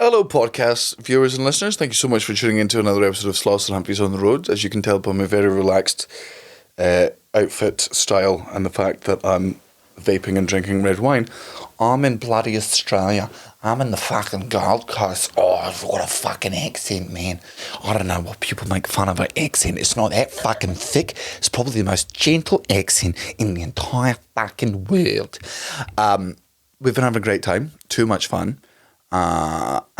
Hello, podcast viewers and listeners. Thank you so much for tuning in to another episode of Sloths and Humpies on the Road. As you can tell by my very relaxed outfit style and the fact that I'm vaping and drinking red wine, I'm in bloody Australia. I'm in the fucking Gold Coast. Oh, I've got a fucking accent, man. I don't know what people make fun of our accent. It's not that fucking thick. It's probably the most gentle accent in the entire fucking world. We've been having a great time. Too much fun.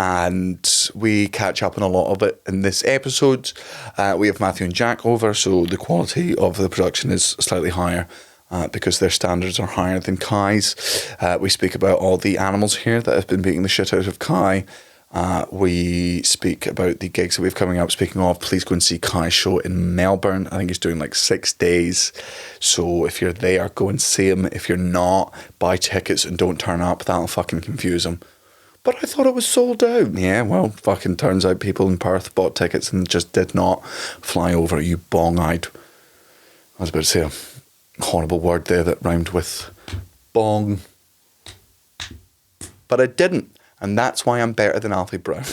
And we catch up on a lot of it in this episode. We have Matthew and Jack over, so the quality of the production is slightly higher because their standards are higher than Kai's. We speak about all the animals here that have been beating the shit out of Kai. We speak about the gigs that we have coming up. Speaking of, please go and see Kai's show in Melbourne. I think he's doing like 6 days. So if you're there, go and see him. If you're not, buy tickets and don't turn up. That'll fucking confuse him. But I thought it was sold out. Yeah, well, fucking turns out people in Perth bought tickets and just did not fly over, you bong-eyed. I was about to say a horrible word there that rhymed with bong. But I didn't. And that's why I'm better than Alfie Brown.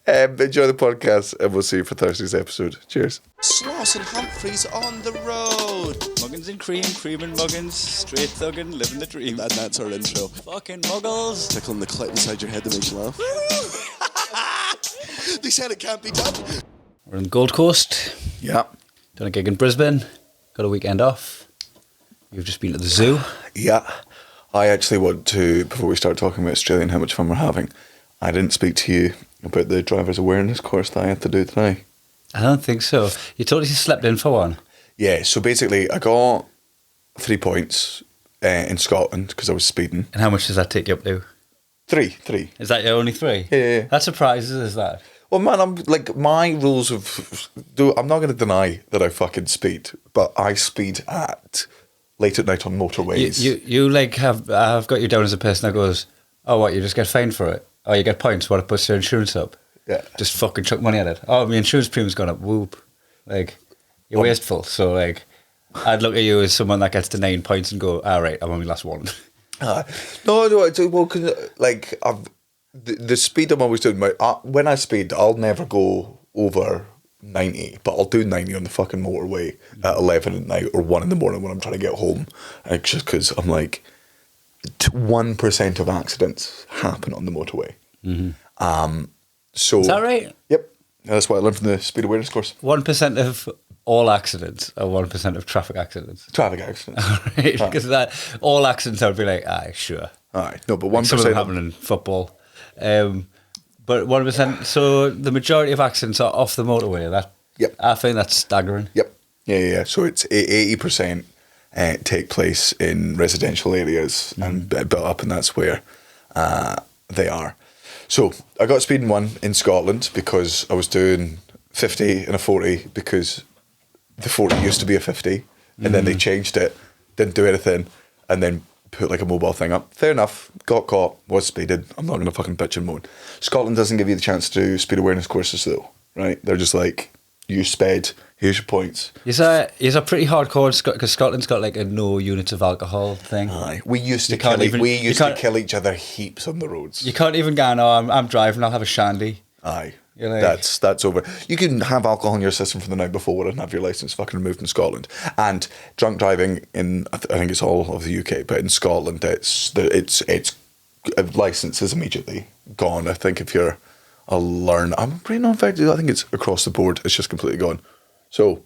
Enjoy the podcast and we'll see you for Thursday's episode. Cheers. Sloths and Humphreys on the road. Muggins and cream and muggins, straight thuggin', living the dream. That's our intro. Fucking muggles. Tickling the clit inside your head that makes you laugh. They said it can't be done. We're on the Gold Coast. Yeah. Done a gig in Brisbane. Got a weekend off. You've just been to the zoo. Yeah. I actually want to, before we start talking about Australia and how much fun we're having, I didn't speak to you about the driver's awareness course that I had to do today. I don't think so. You totally slept in for one. Yeah, so basically I got 3 points in Scotland because I was speeding. And how much does that take you up to? Three. Is that your only 3? Yeah. That surprises us, that. Well, man, I'm like, my rules of... I'm not going to deny that I fucking speed, but I speed at late at night on motorways. You like I've got you down as a person that goes, oh, what, you just get fined for it? Oh, you get points, what, it puts your insurance up? Yeah. Just fucking chuck money at it. Oh, my insurance premium's gone up, whoop. Like, you're wasteful. So, like, I'd look at you as someone that gets to 9 points and go, all right, I'm on my last one. No, well, cause, like, the speed I'm always doing, when I speed, I'll never go over 90, but I'll do 90 on the fucking motorway at 11 at night or 1 in the morning when I'm trying to get home. Just because I'm like, 1% of accidents happen on the motorway. Mm-hmm. So, is that right? Yep. That's what I learned from the speed awareness course. 1% of all accidents or 1% of traffic accidents? Traffic accidents. Right, because that all accidents I would be like, aye, sure. Aye, no, but 1%. Some of them happen in football. But 1%, so the majority of accidents are off the motorway. Yep. I think that's staggering. Yep. Yeah. So it's 80% take place in residential areas and built up, and that's where they are. So I got speeding 1 in Scotland because I was doing 50 and a 40 because the 40 used to be a 50 and then they changed it, didn't do anything, and then put like a mobile thing up. Fair enough. Got caught, was speeded. I'm not going to fucking bitch and moan. Scotland doesn't give you the chance to do speed awareness courses though, right? They're just like, you sped, here's your points. Is a pretty hardcore because Scotland's got like a no units of alcohol thing. Aye. We used to kill each other heaps on the roads. You can't even go, no, I'm driving, I'll have a shandy. Aye. You're like, that's over. You can have alcohol in your system from the night before and have your licence fucking removed in Scotland. And drunk driving in, I think it's all of the UK, but in Scotland, it's licence is immediately gone. I think if you're a learner, I'm pretty not fact. I think it's across the board. It's just completely gone. So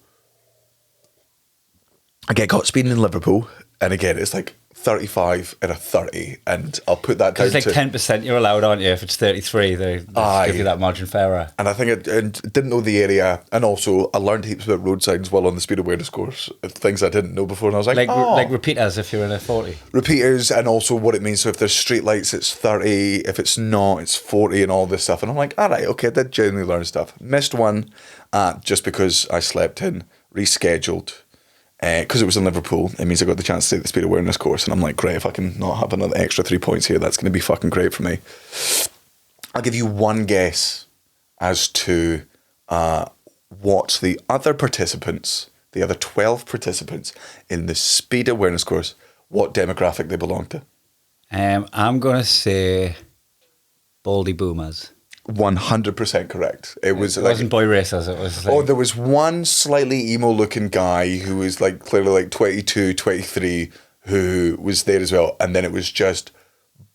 I get caught speeding in Liverpool, and again, it's like 35 and a 30, and I'll put that down to... It's like 10% you're allowed, aren't you? If it's 33, they give you that margin fairer. And I think I didn't know the area, and also I learned heaps about road signs while on the speed awareness course, things I didn't know before, and I was like, like repeaters if you're in a 40. Repeaters, and also what it means. So if there's street lights, it's 30. If it's not, it's 40, and all this stuff. And I'm like, all right, okay, I did genuinely learn stuff. Missed one just because I slept in, rescheduled. Because it was in Liverpool, it means I got the chance to take the speed awareness course, and I'm like, great, if I can not have another extra 3 points here, that's going to be fucking great for me. I'll give you one guess as to what the other participants, the other 12 participants in the speed awareness course, what demographic they belong to. I'm going to say Baldy boomers. 100% correct. It was It like, wasn't boy racers. It was like, oh, there was one slightly emo-looking guy who was like clearly like 22, 23, who was there as well. And then it was just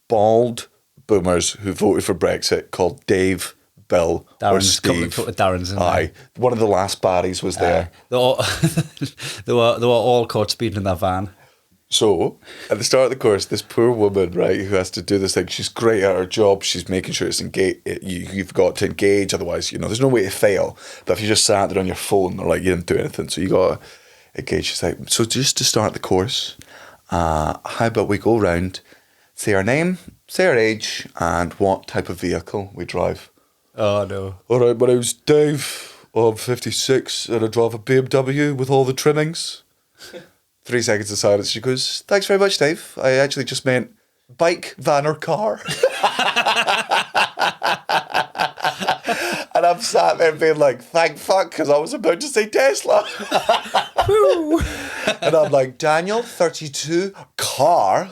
bald boomers who voted for Brexit called Dave, Bill, or Steve. Darren's in Aye, one of the last baddies was there. They were all caught speeding in that van. So, at the start of the course, this poor woman, right, who has to do this thing, she's great at her job. She's making sure it's engaged. You've got to engage, otherwise, there's no way to fail. But if you just sat there on your phone, they're like, you didn't do anything. So you got to engage. She's like, so just to start the course, how about we go around, say our name, say our age, and what type of vehicle we drive. Oh, no. All right, my name's Dave. I'm 56, and I drive a BMW with all the trimmings. 3 seconds of silence. She goes, thanks very much, Dave. I actually just meant bike, van or car. And I'm sat there being like, thank fuck, because I was about to say Tesla. And I'm like, Daniel, 32, car.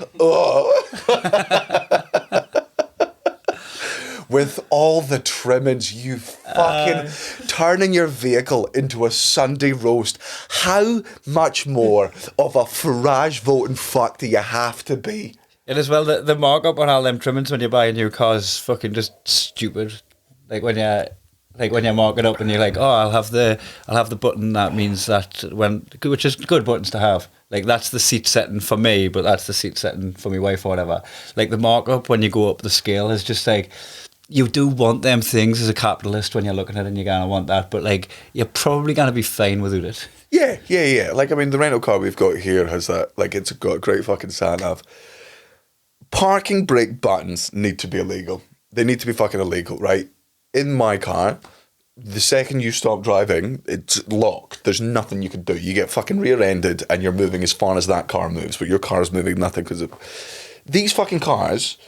With all the trimmings, you fucking turning your vehicle into a Sunday roast. How much more of a Farage voting fuck do you have to be? And as well, the markup on all them trimmings when you buy a new car is fucking just stupid. Like when you mark it up and you're like, oh, I'll have the button that means that which is good buttons to have. Like that's the seat setting for me, but that's the seat setting for my wife or whatever. Like the markup when you go up the scale is just like, you do want them things as a capitalist when you're looking at it and you're going to want that, but like you're probably going to be fine without it. Yeah. Like, I mean, the rental car we've got here has that, like, it's got a great fucking sat-nav. Parking brake buttons need to be illegal. They need to be fucking illegal, right? In my car, the second you stop driving, it's locked. There's nothing you can do. You get fucking rear-ended and you're moving as far as that car moves, but your car's moving nothing because of... These fucking cars...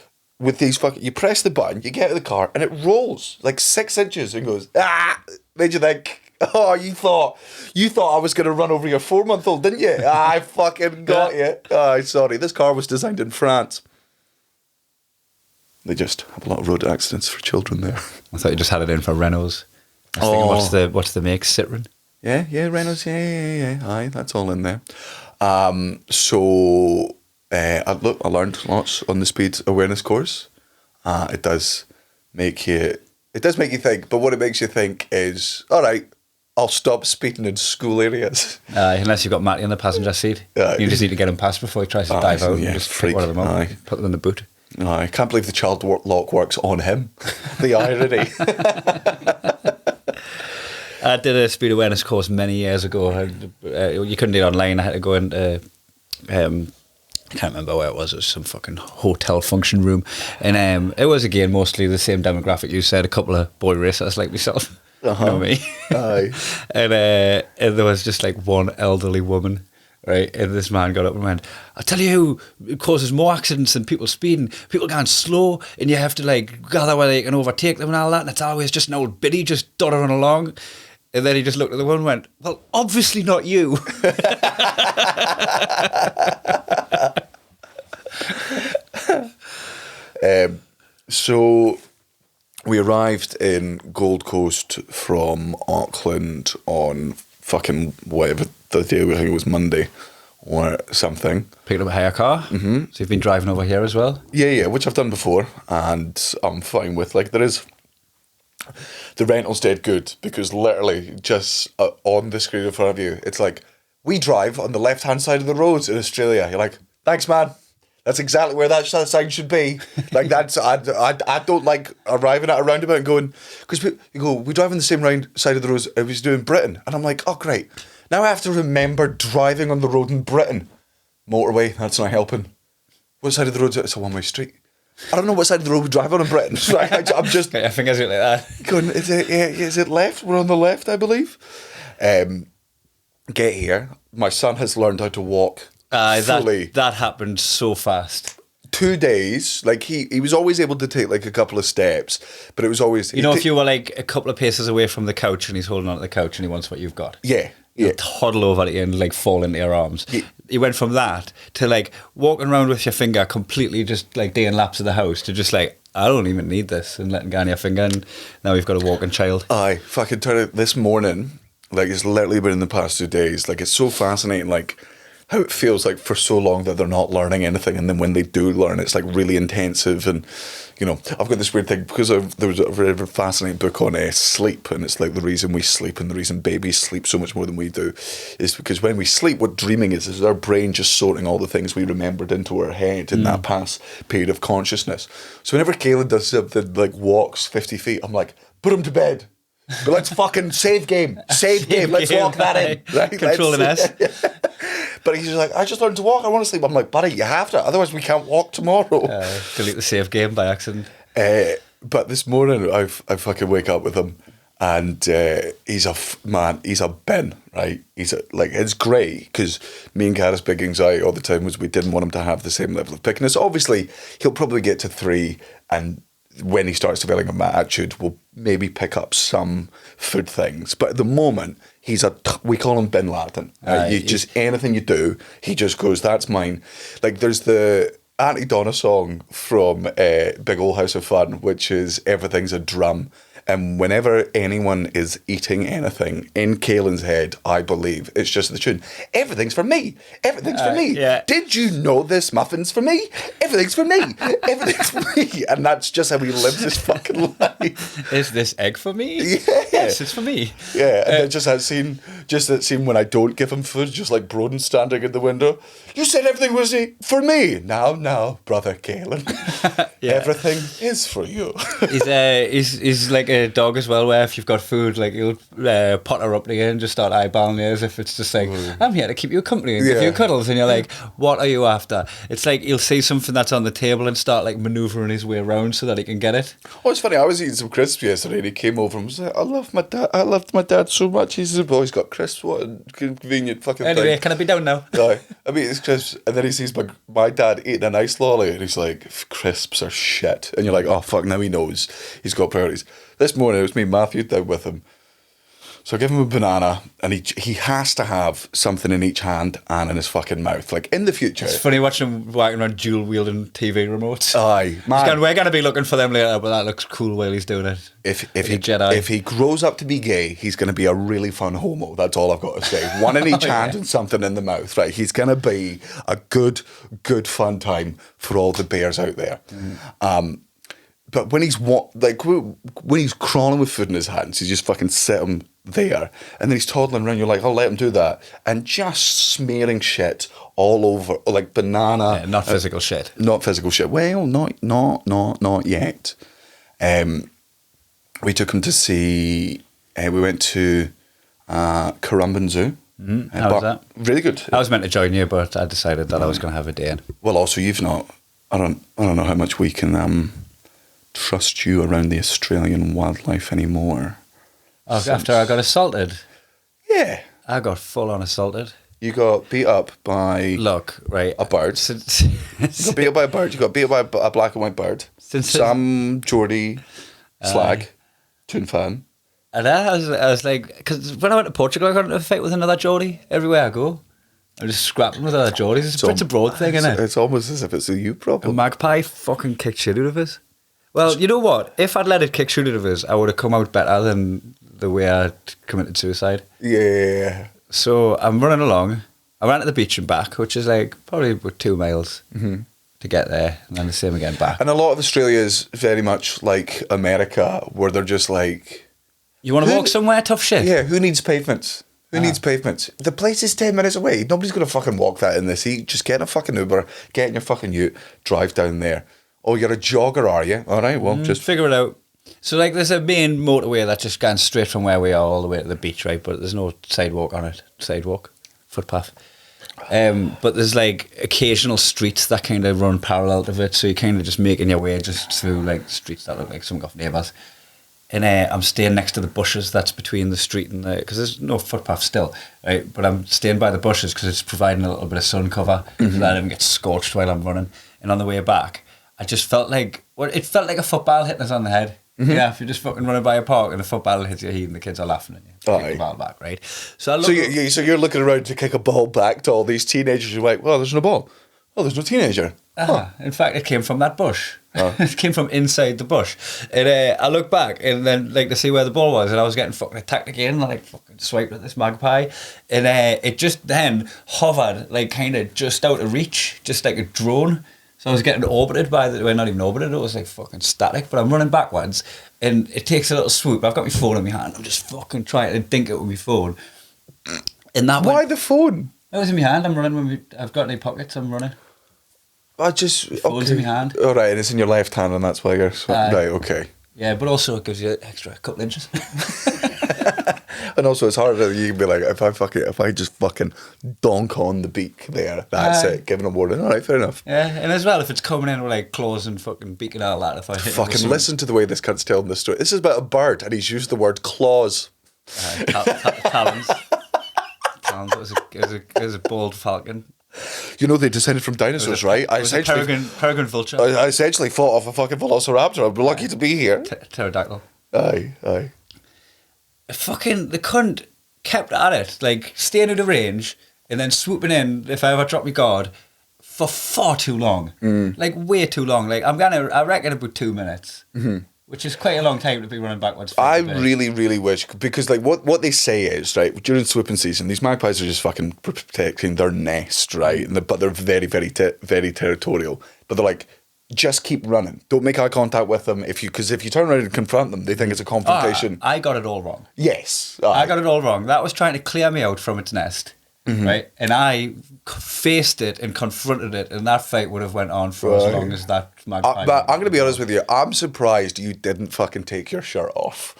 With these fucking, you press the button, you get out of the car, and it rolls like 6 inches and goes, made you think, oh, you thought I was going to run over your 4-month-old, didn't you? I fucking got you. Oh, sorry, this car was designed in France. They just have a lot of road accidents for children there. I thought you just had it in for Renaults. I was thinking, what's the make? Citroen? Yeah, Reynolds, yeah. Aye, that's all in there. So... I learned lots on the speed awareness course. It does make you think, but what it makes you think is, all right, I'll stop speeding in school areas. Unless you've got Matty in the passenger seat. You just need to get him past before he tries to dive out and just pick one of them up, put them in the boot. I can't believe the child lock works on him. The irony. I did a speed awareness course many years ago. You couldn't do it online. I had to go into... I can't remember where it was. It was some fucking hotel function room. And it was, again, mostly the same demographic you said, a couple of boy racers like myself. You know me? Aye. And there was just like one elderly woman, right? And this man got up and went, I'll tell you who causes more accidents than people speeding. People going slow and you have to like gather whether you can overtake them and all that. And it's always just an old biddy just doddering along. And then he just looked at the one and went, well, obviously not you. So we arrived in Gold Coast from Auckland on fucking whatever the day, I think it was Monday or something. Picked up a hire car. Mm-hmm. So you've been driving over here as well? Yeah, which I've done before and I'm fine with. Like there is... The rental's dead good because literally just on the screen in front of you, it's like, we drive on the left-hand side of the roads in Australia. You're like, thanks, man. That's exactly where that sign should be. Like that's, I don't like arriving at a roundabout and going, because you go, we drive on the same side of the roads as we do in Britain. And I'm like, oh, great. Now I have to remember driving on the road in Britain. Motorway, that's not helping. What side of the road is it? It's a one-way street. I don't know what side of the road we drive on in Britain. So I'm just... Get your fingers out like that. Going, is it left? We're on the left, I believe. Get here. My son has learned how to walk fully. That happened so fast. 2 days. Like, he was always able to take, like, a couple of steps, but it was always... if you were, like, a couple of paces away from the couch and he's holding onto the couch and he wants what you've got. Yeah. He'll toddle over to you and, like, fall into your arms. Yeah. You went from that to, like, walking around with your finger completely just, like, doing laps of the house to just, like, I don't even need this, and letting go on your finger, and now we've got a walking child. Aye, fucking turn it this morning. Like, it's literally been in the past 2 days. Like, it's so fascinating, like, how it feels like for so long that they're not learning anything, and then when they do learn, it's like really intensive. And you know, I've got this weird thing because there was a very fascinating book on sleep, and it's like the reason we sleep and the reason babies sleep so much more than we do is because when we sleep, what dreaming is our brain just sorting all the things we remembered into our head in that past period of consciousness. So whenever Kaylin does something like walks 50 feet, I'm like, put him to bed. But let's fucking save game. Let's walk that in. Right? Controlling S. But he's just like, I just learned to walk. I want to sleep. I'm like, buddy, you have to. Otherwise, we can't walk tomorrow. Delete the save game by accident. But this morning, I fucking wake up with him, and he's a bin, right? Like, it's great because me and Kara's big anxiety all the time was we didn't want him to have the same level of pickiness. Obviously, he'll probably get to 3, and when he starts developing a attitude, we'll maybe pick up some food things. But at the moment, we call him Bin Laden. Anything you do, he just goes, that's mine. Like, there's the Auntie Donna song from Big Ol' House of Fun, which is Everything's a Drum. And whenever anyone is eating anything in Kaylin's head, I believe it's just the tune. Everything's for me. Everything's for me. Yeah. Did you know this muffin's for me? Everything's for me. Everything's for me. And that's just how he lives his fucking life. Is this egg for me? Yeah. Yes, it's for me. Yeah. And then just that scene when I don't give him food, just like Broden standing in the window. You said everything was for me. Now, brother Kaylin. Yeah. Everything is for you. He's like a dog as well, where if you've got food, like he'll potter up again and just start eyeballing you as if it's just like, I'm here to keep you company and give you cuddles, and you're like, what are you after? It's like he'll see something that's on the table and start like manoeuvring his way around so that he can get it. Oh, it's funny. I was eating some crisps yesterday, and he came over and was like, I loved my dad so much. He said, "Boy, he's got crisps. What a convenient fucking thing." Anyway, can I be down now? No, I mean, it's crisps, and then he sees my dad eating a nice lolly, and he's like, crisps are shit. And you're like, oh fuck, now he knows he's got priorities. This morning, it was me and Matthew down with him. So I give him a banana, and he has to have something in each hand and in his fucking mouth. Like, in the future. It's funny watching him walking around dual-wielding TV remotes. Aye, man. We're going to be looking for them later, but that looks cool while he's doing it. If he grows up to be gay, he's going to be a really fun homo. That's all I've got to say. One in each hand and something in the mouth, right? He's going to be a good fun time for all the bears out there. But when he's crawling with food in his hands, you just fucking set him there, and then he's toddling around. You're like, I'll let him do that, and just smearing shit all over, like banana. Yeah, not physical shit. Not physical shit. Well, not yet. We took him to see. We went to Currumbin Zoo. How was that? Really good. I was meant to join you, but I decided that I was going to have a day in. Well, also you've not. I don't know how much we can trust you around the Australian wildlife anymore. After I got assaulted. Yeah. I got full on assaulted. You got beat up by a bird. You got beat up by a bird. You got beat up by a black and white bird. Some Geordie slag, tune fan. And I was like, because when I went to Portugal, I got into a fight with another Geordie everywhere I go. I'm just scrapping with other Geordies. It's a broad thing, isn't it? It's almost as if it's a you problem. A magpie fucking kicked shit out of us. Well, you know what? If I'd let it kick shit out of us, I would have come out better than the way I committed suicide. Yeah. So I'm running along. I ran to the beach and back, which is like probably about 2 miles to get there, and then the same again back. And a lot of Australia is very much like America, where they're just like, you want to walk somewhere? Tough shit. Yeah, who needs pavements? Who needs pavements? The place is 10 minutes away. Nobody's going to fucking walk that in this heat. Just get in a fucking Uber, get in your fucking ute, drive down there. Oh, you're a jogger, are you? All right, well, just figure it out. So, like, there's a main motorway that's just going straight from where we are all the way to the beach, right? But there's no sidewalk on it. Footpath. But there's, like, occasional streets that kind of run parallel to it. So you're kind of just making your way just through, like, streets that look like some of neighbours. And I'm staying next to the bushes that's between the street and the... Because there's no footpath still, right? But I'm staying by the bushes because it's providing a little bit of sun cover so that I don't get scorched while I'm running. And on the way back, I just felt like... Well, it felt like a football hitting us on the head. Yeah, if you're just fucking running by a park and a football hits your head and the kids are laughing at you. Kick the ball back, right? So you're looking around to kick a ball back to all these teenagers. You're like, well, there's no ball. Oh, there's no teenager. In fact, it came from that bush. It came from inside the bush. And I look back and then like to see where the ball was, and I was getting fucking attacked again. And I like fucking swiped at this magpie, and it just then hovered like kind of just out of reach, just like a drone. So I was getting orbited by well, not even orbited. It was like fucking static. But I'm running backwards, and it takes a little swoop. I've got my phone in my hand. I'm just fucking trying to dink it with my phone. And that Why the phone? It was in my hand. I'm running. I've got any pockets. I'm running. I just Phone's in my hand. All right, and it's in your left hand, and that's why you're right. Okay. Yeah, but also it gives you an extra couple inches. And also, it's harder. You can be like, if I just fucking donk on the beak there, that's it. Giving a warning. All right, fair enough. Yeah, and as well, if it's coming in with like claws and fucking beak and all that, if I hit Fucking listen to the way this cunt's telling this story. This is about a bird, and he's used the word claws. Talons. Talons. It was a bald falcon. You know they descended from dinosaurs, right? It was a peregrine vulture. I essentially fought off a fucking velociraptor. I'm lucky to be here. Pterodactyl. Aye. Fucking the cunt kept at it, like staying out of range and then swooping in if I ever drop my guard for far too long, like way too long. Like I reckon about 2 minutes, which is quite a long time to be running backwards. I really, really wish, because like what they say is, right, during swooping season, these magpies are just fucking protecting their nest, right? But they're very, very, very territorial. But they're like, just keep running. Don't make eye contact with them. Because if you turn around and confront them, they think it's a confrontation. I got it all wrong. Yes. I got it all wrong. That was trying to clear me out from its nest, right? And I faced it and confronted it, and that fight would have went on for as long as that magpie. But I'm going to be honest with you. I'm surprised you didn't fucking take your shirt off.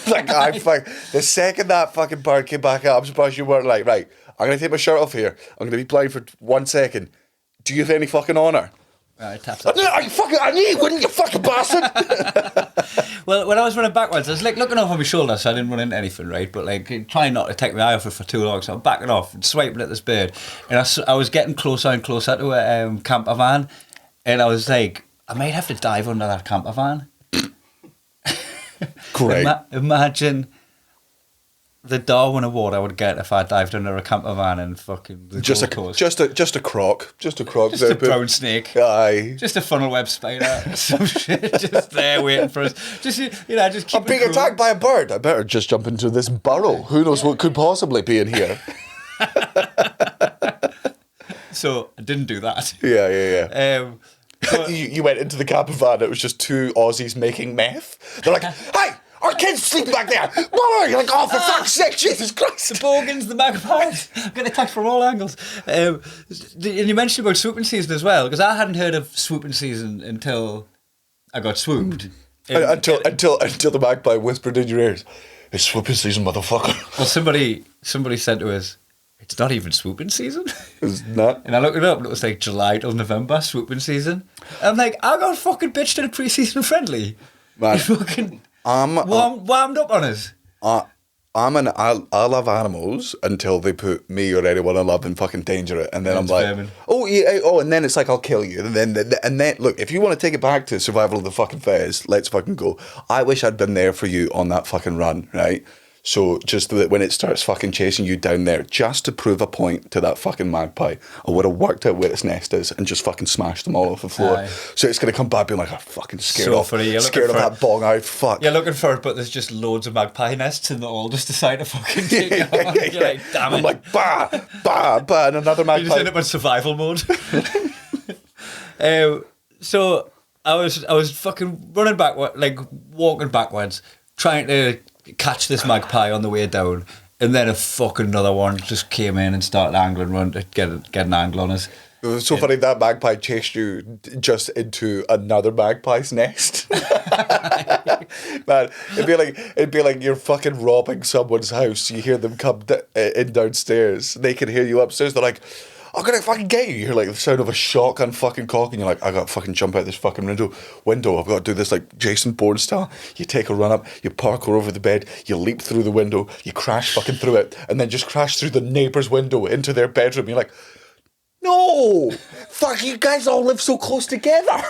Like, the second that fucking bird came back out, I'm surprised you weren't like, right, I'm going to take my shirt off here. I'm going to be blind for 1 second. Do you have any fucking honour? Taps I knew you wouldn't, you fucking bastard. Well, when I was running backwards, I was like looking over my shoulder, so I didn't run into anything, right? But like trying not to take my eye off it for too long, so I'm backing off and swiping at this bird, and I was getting closer and closer to a camper van, and I was like, I might have to dive under that camper van. Great. Imagine the Darwin Award I would get if I dived under a camper van and fucking the just a Gold Coast. just a croc, just a brown snake, aye, just a funnel web spider, some shit, just there waiting for us. Just just keep. I'm being attacked by a bird. I better just jump into this burrow. Who knows what could possibly be in here? So I didn't do that. Yeah. You went into the camper van. It was just two Aussies making meth. They're like, "Hey, our kid's sleeping back there. What are you like? Oh, for fuck's sake, Jesus Christ!" The Muggins, the magpies. I'm getting attacked from all angles. And you mentioned about swooping season as well, because I hadn't heard of swooping season until I got swooped. Until the magpie whispered in your ears, "It's swooping season, motherfucker." Well, somebody said to us, "It's not even swooping season." It's not. And I looked it up, and it was like July till November, swooping season. And I'm like, I got fucking bitched in a pre-season friendly. Man. Fucking warmed up on us. I love animals until they put me or anyone I love in fucking danger, and then I'm like, vermin. oh yeah, and then it's like I'll kill you, and then look, if you want to take it back to survival of the fucking fittest, let's fucking go. I wish I'd been there for you on that fucking run, right? So just that when it starts fucking chasing you down there, just to prove a point to that fucking magpie, I would have worked out where its nest is and just fucking smashed them all off the floor. Aye. So it's going to come back being like, I'm fucking scared So off, funny, you're scared of looking that bong-eyed fuck. You're looking for it, but there's just loads of magpie nests, and they all just decide to fucking take it on. You're like, damn it. I'm like, bah, and another magpie. You just end up in survival mode. So I was fucking running backward, like walking backwards, trying to catch this magpie on the way down, and then a fucking another one just came in and started angling, run to get an angle on us. It was so funny that magpie chased you just into another magpie's nest. Man, it'd be like you're fucking robbing someone's house. You hear them come in downstairs. They can hear you upstairs. They're like, I'm gonna fucking get you. You hear like the sound of a shotgun fucking cock, and you're like, I gotta fucking jump out this fucking window. I've got to do this like Jason Bourne style. You take a run up, you parkour over the bed, you leap through the window, you crash fucking through it, and then just crash through the neighbour's window into their bedroom. You're like, no, fuck, you guys all live so close together.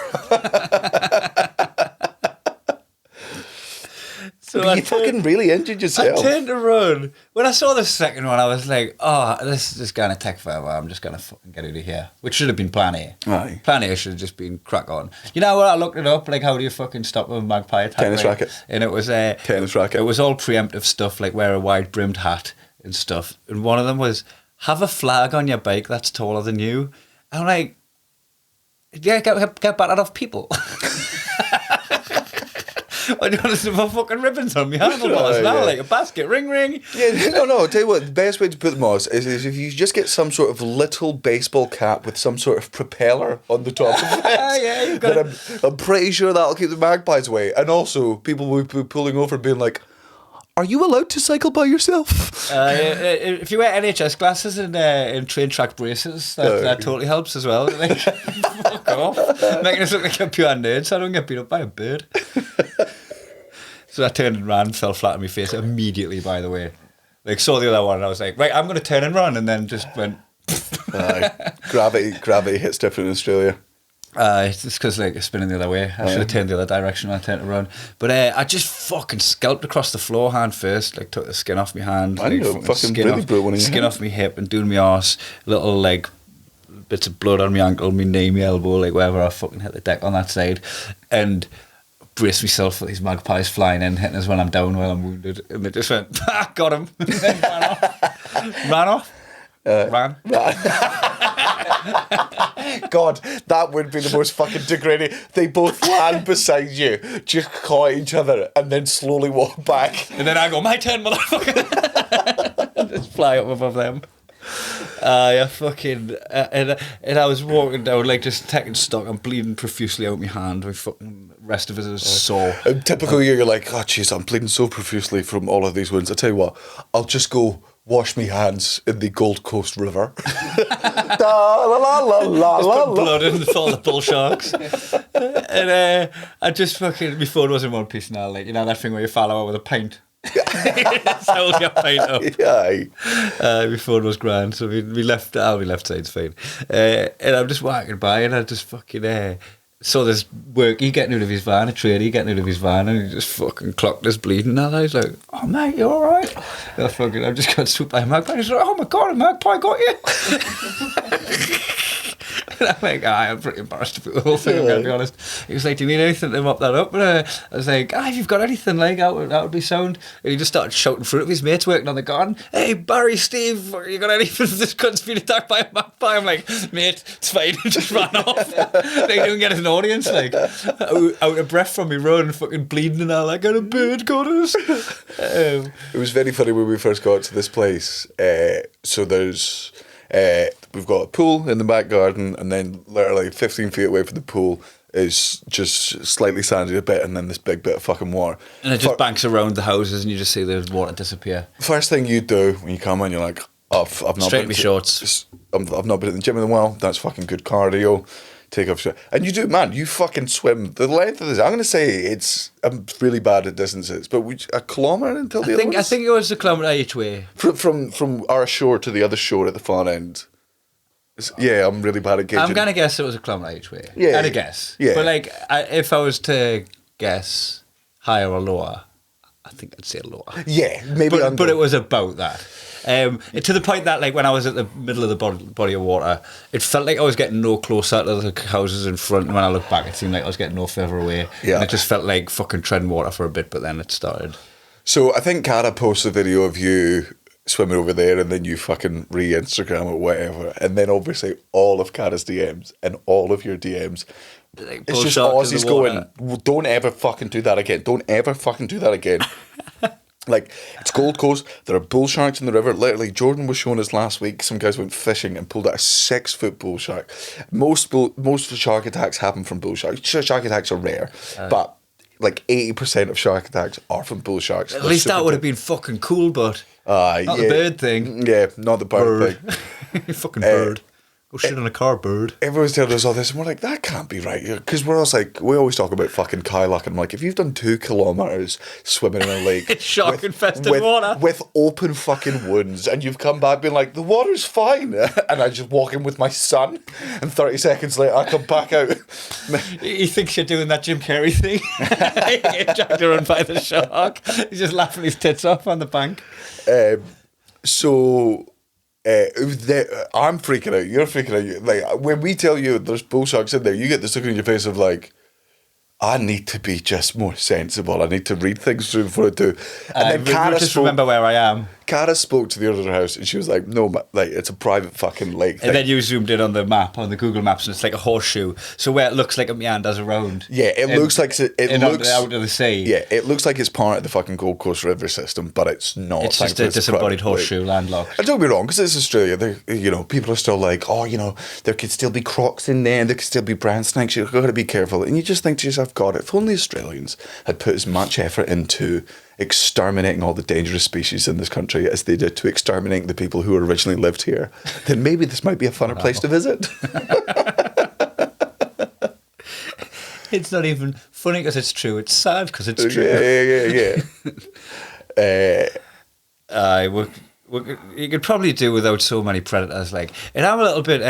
But you fucking really injured I yourself. turned to run. When I saw the second one, I was like, oh, this is going to take forever. I'm just going to fucking get out of here. Which should have been plan A. Aye. Plan A should have just been crack on. You know what? I looked it up. Like, how do you fucking stop a magpie attack? Tennis racket. And it was Tennis racket. It was all preemptive stuff, like wear a wide brimmed hat and stuff. And one of them was have a flag on your bike that's taller than you. And I'm like, yeah, get battered off people. I don't want to put fucking ribbons on me handlebars now, like a basket, ring. Yeah, no. I'll tell you what, the best way to put them on is if you just get some sort of little baseball cap with some sort of propeller on the top of it. Yeah, you've got I'm pretty sure that'll keep the magpies away. And also, people will be pulling over and being like, are you allowed to cycle by yourself? If you wear NHS glasses and train track braces, that totally helps as well. Like, fuck off. Making us look like a pure nerd so I don't get beat up by a bird. So I turned and ran, fell flat on my face immediately, by the way. Like, saw the other one and I was like, right, I'm going to turn and run, and then just went... Gravity hits different in Australia. It's just because like it's spinning the other way. I should have turned the other direction when I turned to run. But I just fucking scalped across the floor hand first, like took the skin off my hand, I know, fucking really broke one of your skin hands. off my hip and doing my arse, little like bits of blood on my ankle, my knee, my elbow, like wherever I fucking hit the deck on that side, and brace myself for these magpies flying in, hitting us when I'm down, while I'm wounded, and they just went, got him, and then ran off. Ran. God, that would be the most fucking degrading. They both land beside you, just claw at each other, and then slowly walk back. And then I go, my turn, motherfucker. Just fly up above them. Yeah, fucking. And I was walking down, like, just taking stock. I'm bleeding profusely out my hand. My fucking rest of it is sore. Typical you, you're like, oh, jeez, I'm bleeding so profusely from all of these wounds. I tell you what, I'll just go wash me hands in the Gold Coast River. Da, la, la, la, la, la, la. Blood in all the bull sharks. And I just fucking, my phone was in one piece now, like, you know that thing where you follow out with a pint. Hold your pint up. Yeah. My phone was grand, so we left. My left side's fine. And I'm just walking by, and I just fucking saw this workie getting out of his van, a tradie getting out of his van, and he just fucking clocked us bleeding. And I was like, "Oh mate, you all right?" I just got swooped by a magpie. He's like, "Oh my god, a magpie got you!" And I'm like, I'm pretty embarrassed about the whole thing, I'm going to be honest. He was like, do you need anything to mop that up? And I was like, if you've got anything, like, that would be sound. And he just started shouting through it. His mates working on the garden. Hey, Barry, Steve, you got anything? This cunt's been attacked by a magpie. I'm like, mate, it's fine. He just ran off. Like, didn't get an audience, like, out of breath from me run, fucking bleeding and all. I got a bird got us. It was very funny when we first got to this place. So there's... we've got a pool in the back garden, and then literally 15 feet away from the pool is just slightly sandy a bit, and then this big bit of fucking water. And it just banks around the houses, and you just see the water disappear. First thing you do when you come in, you're like, I've not Straight been me shorts. I've not been at the gym in a while. That's fucking good cardio. Take off your... And you do, man, you fucking swim the length of this. I'm going to say I'm really bad at distances, but a kilometre until the other one? I think it was a kilometre each way. From our shore to the other shore at the far end. Yeah, I'm really bad at gauging. I'm going to guess it was a kilometre each way. Yeah. I'd guess. Yeah. But like, if I was to guess higher or lower, I think I'd say lower. Yeah, maybe under. But it was about that. To the point that, like, when I was at the middle of the body of water, it felt like I was getting no closer to the houses in front. And when I looked back, it seemed like I was getting no further away. Yeah. And it just felt like fucking treading water for a bit, but then it started. So I think Cara posted a video of you swimming over there, and then you fucking re-Instagram or whatever, and then obviously all of Cara's DMs and all of your DMs. Like, It's just Aussies going, don't ever fucking do that again. Don't ever fucking do that again. Like, it's Gold Coast. There are bull sharks in the river. Literally, Jordan was showing us last week. Some guys went fishing and pulled out a 6-foot bull shark. Most shark attacks happen from bull sharks. Shark attacks are rare, but like 80% of shark attacks are from bull sharks. At least that would have been fucking cool, but not the bird thing. Yeah, not the bird thing. Fucking bird. Go shit on a car, bird. Everyone's telling us all this, and we're like, that can't be right. Because we're always like, we always talk about fucking Kylock, and I'm like, if you've done 2 kilometres swimming in a lake, It's shark-infested water. with open fucking wounds, and you've come back being like, the water's fine, and I just walk in with my son, and 30 seconds later, I come back out. He thinks you're doing that Jim Carrey thing. Get dragged around by the shark. He's just laughing his tits off on the bank. I'm freaking out. You're freaking out. Like, when we tell you there's bull sharks in there, you get this look on your face of like, I need to be just more sensible. I need to read things through before I do. And then Cara just remember where I am. Cara spoke to the other house, and she was like, "No, like it's a private fucking lake." And then you zoomed in on the map, on the Google Maps, and it's like a horseshoe. So where it looks like it meanders around. Yeah, it looks like it looks out of the sea. Yeah, it looks like it's part of the fucking Gold Coast River system, but it's not. It's just a disembodied horseshoe landlocked. And don't be wrong, because it's Australia. People are still like, oh, there could still be crocs in there, and there could still be brown snakes. You've got to be careful. And you just think to yourself, God, if only Australians had put as much effort into exterminating all the dangerous species in this country as they did to exterminating the people who originally lived here, then maybe this might be a funner place to visit. It's not even funny because it's true. It's sad because it's true. Yeah. You could probably do without so many predators. And I'm a little bit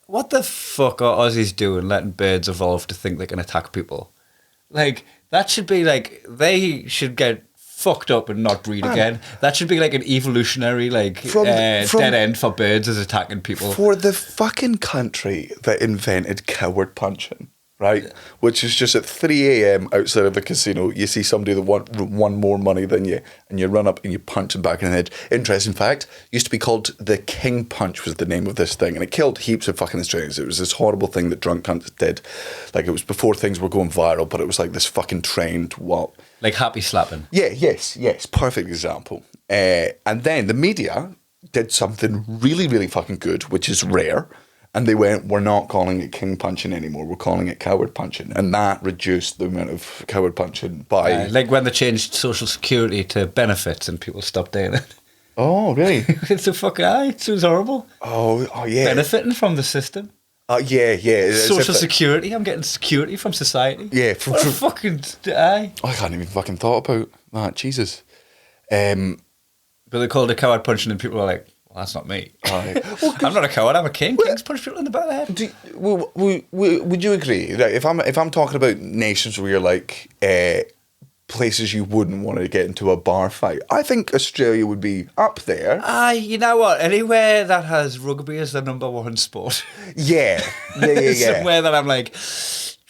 what the fuck are Aussies doing letting birds evolve to think they can attack people? That should be they should get fucked up and not breed again. That should be an evolutionary dead end for birds as attacking people. For the fucking country that invented coward punching, right? Which is just at 3 a.m. outside of the casino, you see somebody that won more money than you, and you run up and you punch them back in the head. Interesting fact, used to be called the King Punch was the name of this thing, and it killed heaps of fucking Australians. It was this horrible thing that drunk cunts did. It was before things were going viral, but it was this fucking trained happy slapping. Yeah, yes, perfect example. And then the media did something really, really fucking good, which is rare. And they went, we're not calling it king punching anymore. We're calling it coward punching. And that reduced the amount of coward punching by... when they changed Social Security to benefits and people stopped doing it. Oh, really? It's a fucking... it sounds horrible. Oh, yeah. Benefiting from the system. Yeah. Social Security. I'm getting security from society. Yeah. What a fucking... I can't even fucking thought about that. Jesus. But they called it coward punching and people are like... Well, that's not me. I'm not a coward. I'm a king. Kings punch people in the back of the head. Would you agree? If I'm talking about nations where you're places you wouldn't want to get into a bar fight, I think Australia would be up there. You know what? Anywhere that has rugby as the number one sport. Yeah. Somewhere that I'm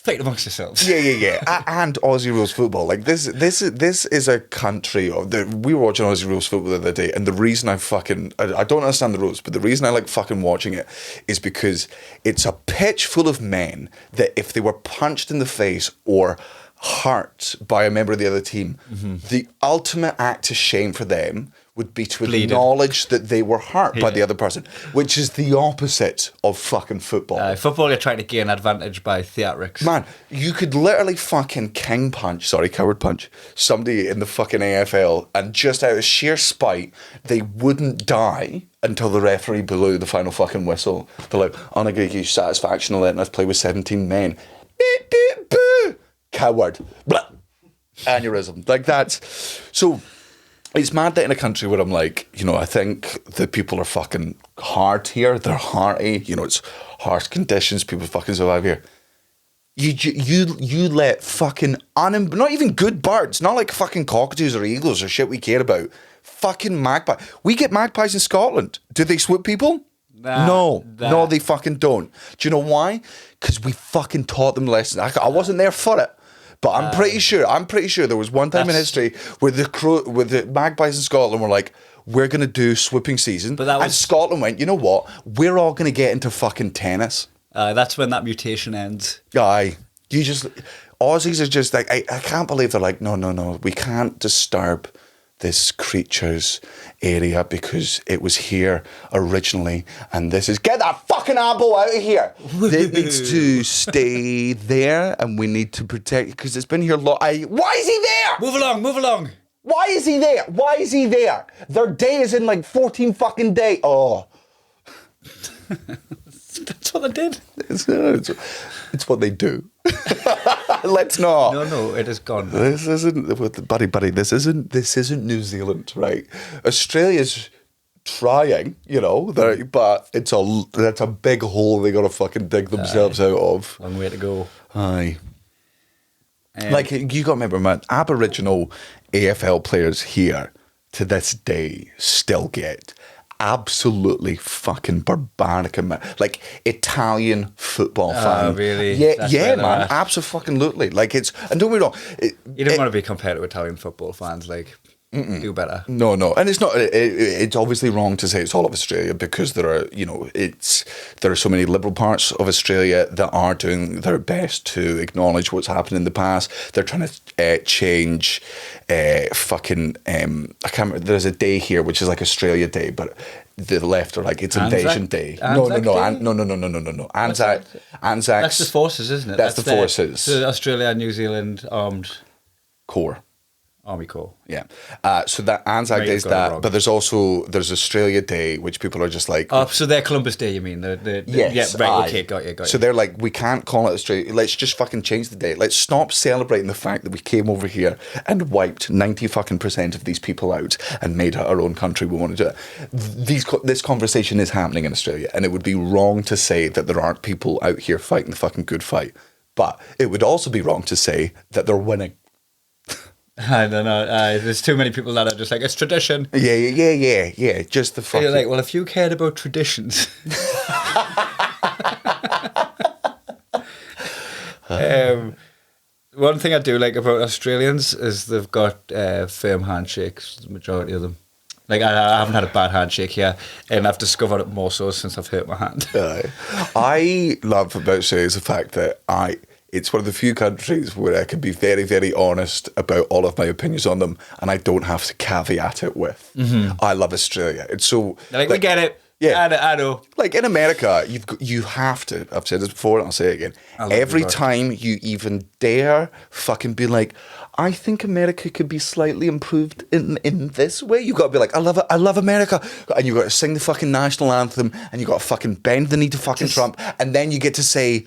fight amongst yourselves. Yeah. And Aussie rules football. This is a country we were watching Aussie rules football the other day, and the reason I don't understand the rules, but the reason I like fucking watching it is because it's a pitch full of men that if they were punched in the face or hurt by a member of the other team, the ultimate act of shame for them would be to acknowledge that they were hurt by the other person, which is the opposite of fucking football. Football, you're trying to gain advantage by theatrics. Man, you could literally fucking coward punch somebody in the fucking AFL, and just out of sheer spite, they wouldn't die until the referee blew the final fucking whistle. They're like, I'm going to give you satisfaction of letting us play with 17 men. Beep, beep, boo. Coward. Blah. Aneurysm. That's... So... It's mad that in a country where I'm I think the people are fucking hard here. They're hearty. It's harsh conditions. People fucking survive here. You let fucking not even good birds, not like fucking cockatoos or eagles or shit we care about. Fucking magpie. We get magpies in Scotland. Do they swoop people? No, they fucking don't. Do you know why? Because we fucking taught them lessons. I wasn't there for it. But I'm pretty sure there was one time in history where the magpies in Scotland were like, we're going to do swooping season. And Scotland went, you know what? We're all going to get into fucking tennis. That's when that mutation ends. Aye. Aussies are just I can't believe they're like, no, we can't disturb this creature's area because it was here originally, and this is get that fucking apple out of here. It needs to stay there, and we need to protect it because it's been here long. Why is he there? Move along. Why is he there? Their day is in 14 fucking days. Oh. That's what they did. It's what they do. Let's not. No, it is gone. This isn't, buddy. This isn't New Zealand, right? Australia's trying, but that's a big hole they got to fucking dig themselves out of. Long way to go. Aye. Like, you got to remember, man, Aboriginal AFL players here to this day still get absolutely fucking barbaric like Italian football fan. Really? Yeah, That's yeah, where man, they're at. absolutely. Like, it's, and don't be wrong, You don't want to be compared to Italian football fans. Like, do better. No, and it's not. It's obviously wrong to say it's all of Australia because there are, there are so many liberal parts of Australia that are doing their best to acknowledge what's happened in the past. They're trying to change, I can't remember. There's a day here which is like Australia Day, but the left are like it's Invasion Day. No. Anzac. That's the forces, isn't it? That's the forces. The Australia and New Zealand Armed Corps. Army Corps. Yeah. So that Anzac Right, Day is you've got it that, wrong. but there's Australia Day, which people are just like, Oh, so they're Columbus Day, you mean? yes, yeah, right, aye. okay, got you. So they're like, we can't call it Australia. Let's just fucking change the date. Let's stop celebrating the fact that we came over here and wiped 90% of these people out and made it our own country. We want to do it. This conversation is happening in Australia, and it would be wrong to say that there aren't people out here fighting the fucking good fight. But it would also be wrong to say that they're winning. I don't know. There's too many people that are just like, it's tradition. Yeah. Just the So fucking... you're like, well, if you cared about traditions... one thing I do like about Australians is they've got firm handshakes, the majority of them. Like, I haven't had a bad handshake here, and I've discovered it more so since I've hurt my hand. I love about Australia is the fact that it's one of the few countries where I can be very, very honest about all of my opinions on them, and I don't have to caveat it with. I love Australia. It's so... They're like, we get it. Yeah. I know. Like, in America, you have to, I've said this before and I'll say it again, every you, time you even dare fucking be like, I think America could be slightly improved in this way, you got to be like, I love America, and you got to sing the fucking national anthem, and you got to fucking bend the knee to fucking Trump, and then you get to say,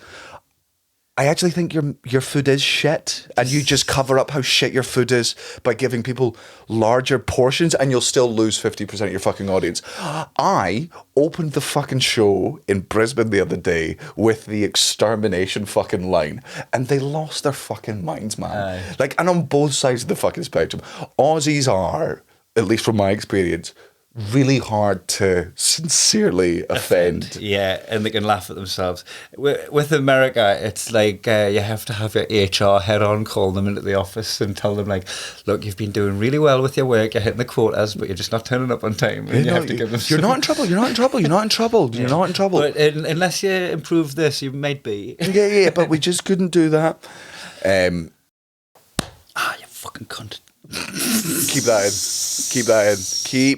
I actually think your food is shit, and you just cover up how shit your food is by giving people larger portions, and you'll still lose 50% of your fucking audience. I opened the fucking show in Brisbane the other day with the extermination fucking line, and they lost their fucking minds, man. Aye. Like, and on both sides of the fucking spectrum, Aussies are, at least from my experience, really hard to sincerely offend. Yeah, and they can laugh at themselves. With America, it's like you have to have your HR head on, call them into the office and tell them, like, look, you've been doing really well with your work, you're hitting the quotas, but you're just not turning up on time. And you have to give them You're not in trouble, you're not in trouble, you're not in trouble, you're not in trouble. But unless you improve this, you might be. Yeah, but we just couldn't do that. You fucking cunt. Keep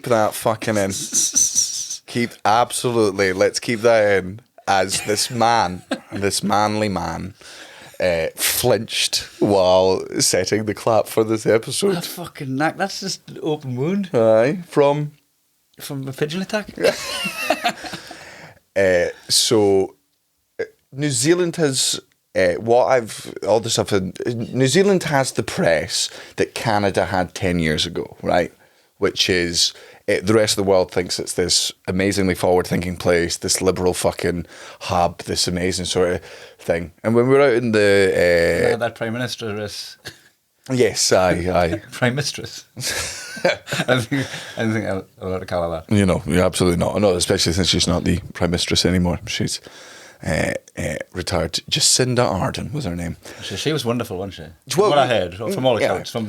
that fucking in. Let's keep that in. As this manly man, flinched while setting the clap for this episode. That's fucking knack. That's just an open wound. Aye, from a pigeon attack. So New Zealand has... New Zealand has the press that Canada had 10 years ago, right? Which is, the rest of the world thinks it's this amazingly forward-thinking place, this liberal fucking hub, this amazing sort of thing. And when we were out in the... that Prime Minister is... Yes, aye. Prime Mistress. I think I'm allowed to call her that. You're absolutely not. No, especially since she's not the Prime Mistress anymore. She's... retired. Jacinda Ardern was her name. She was wonderful, wasn't she? Well, what I heard, from all yeah. accounts, from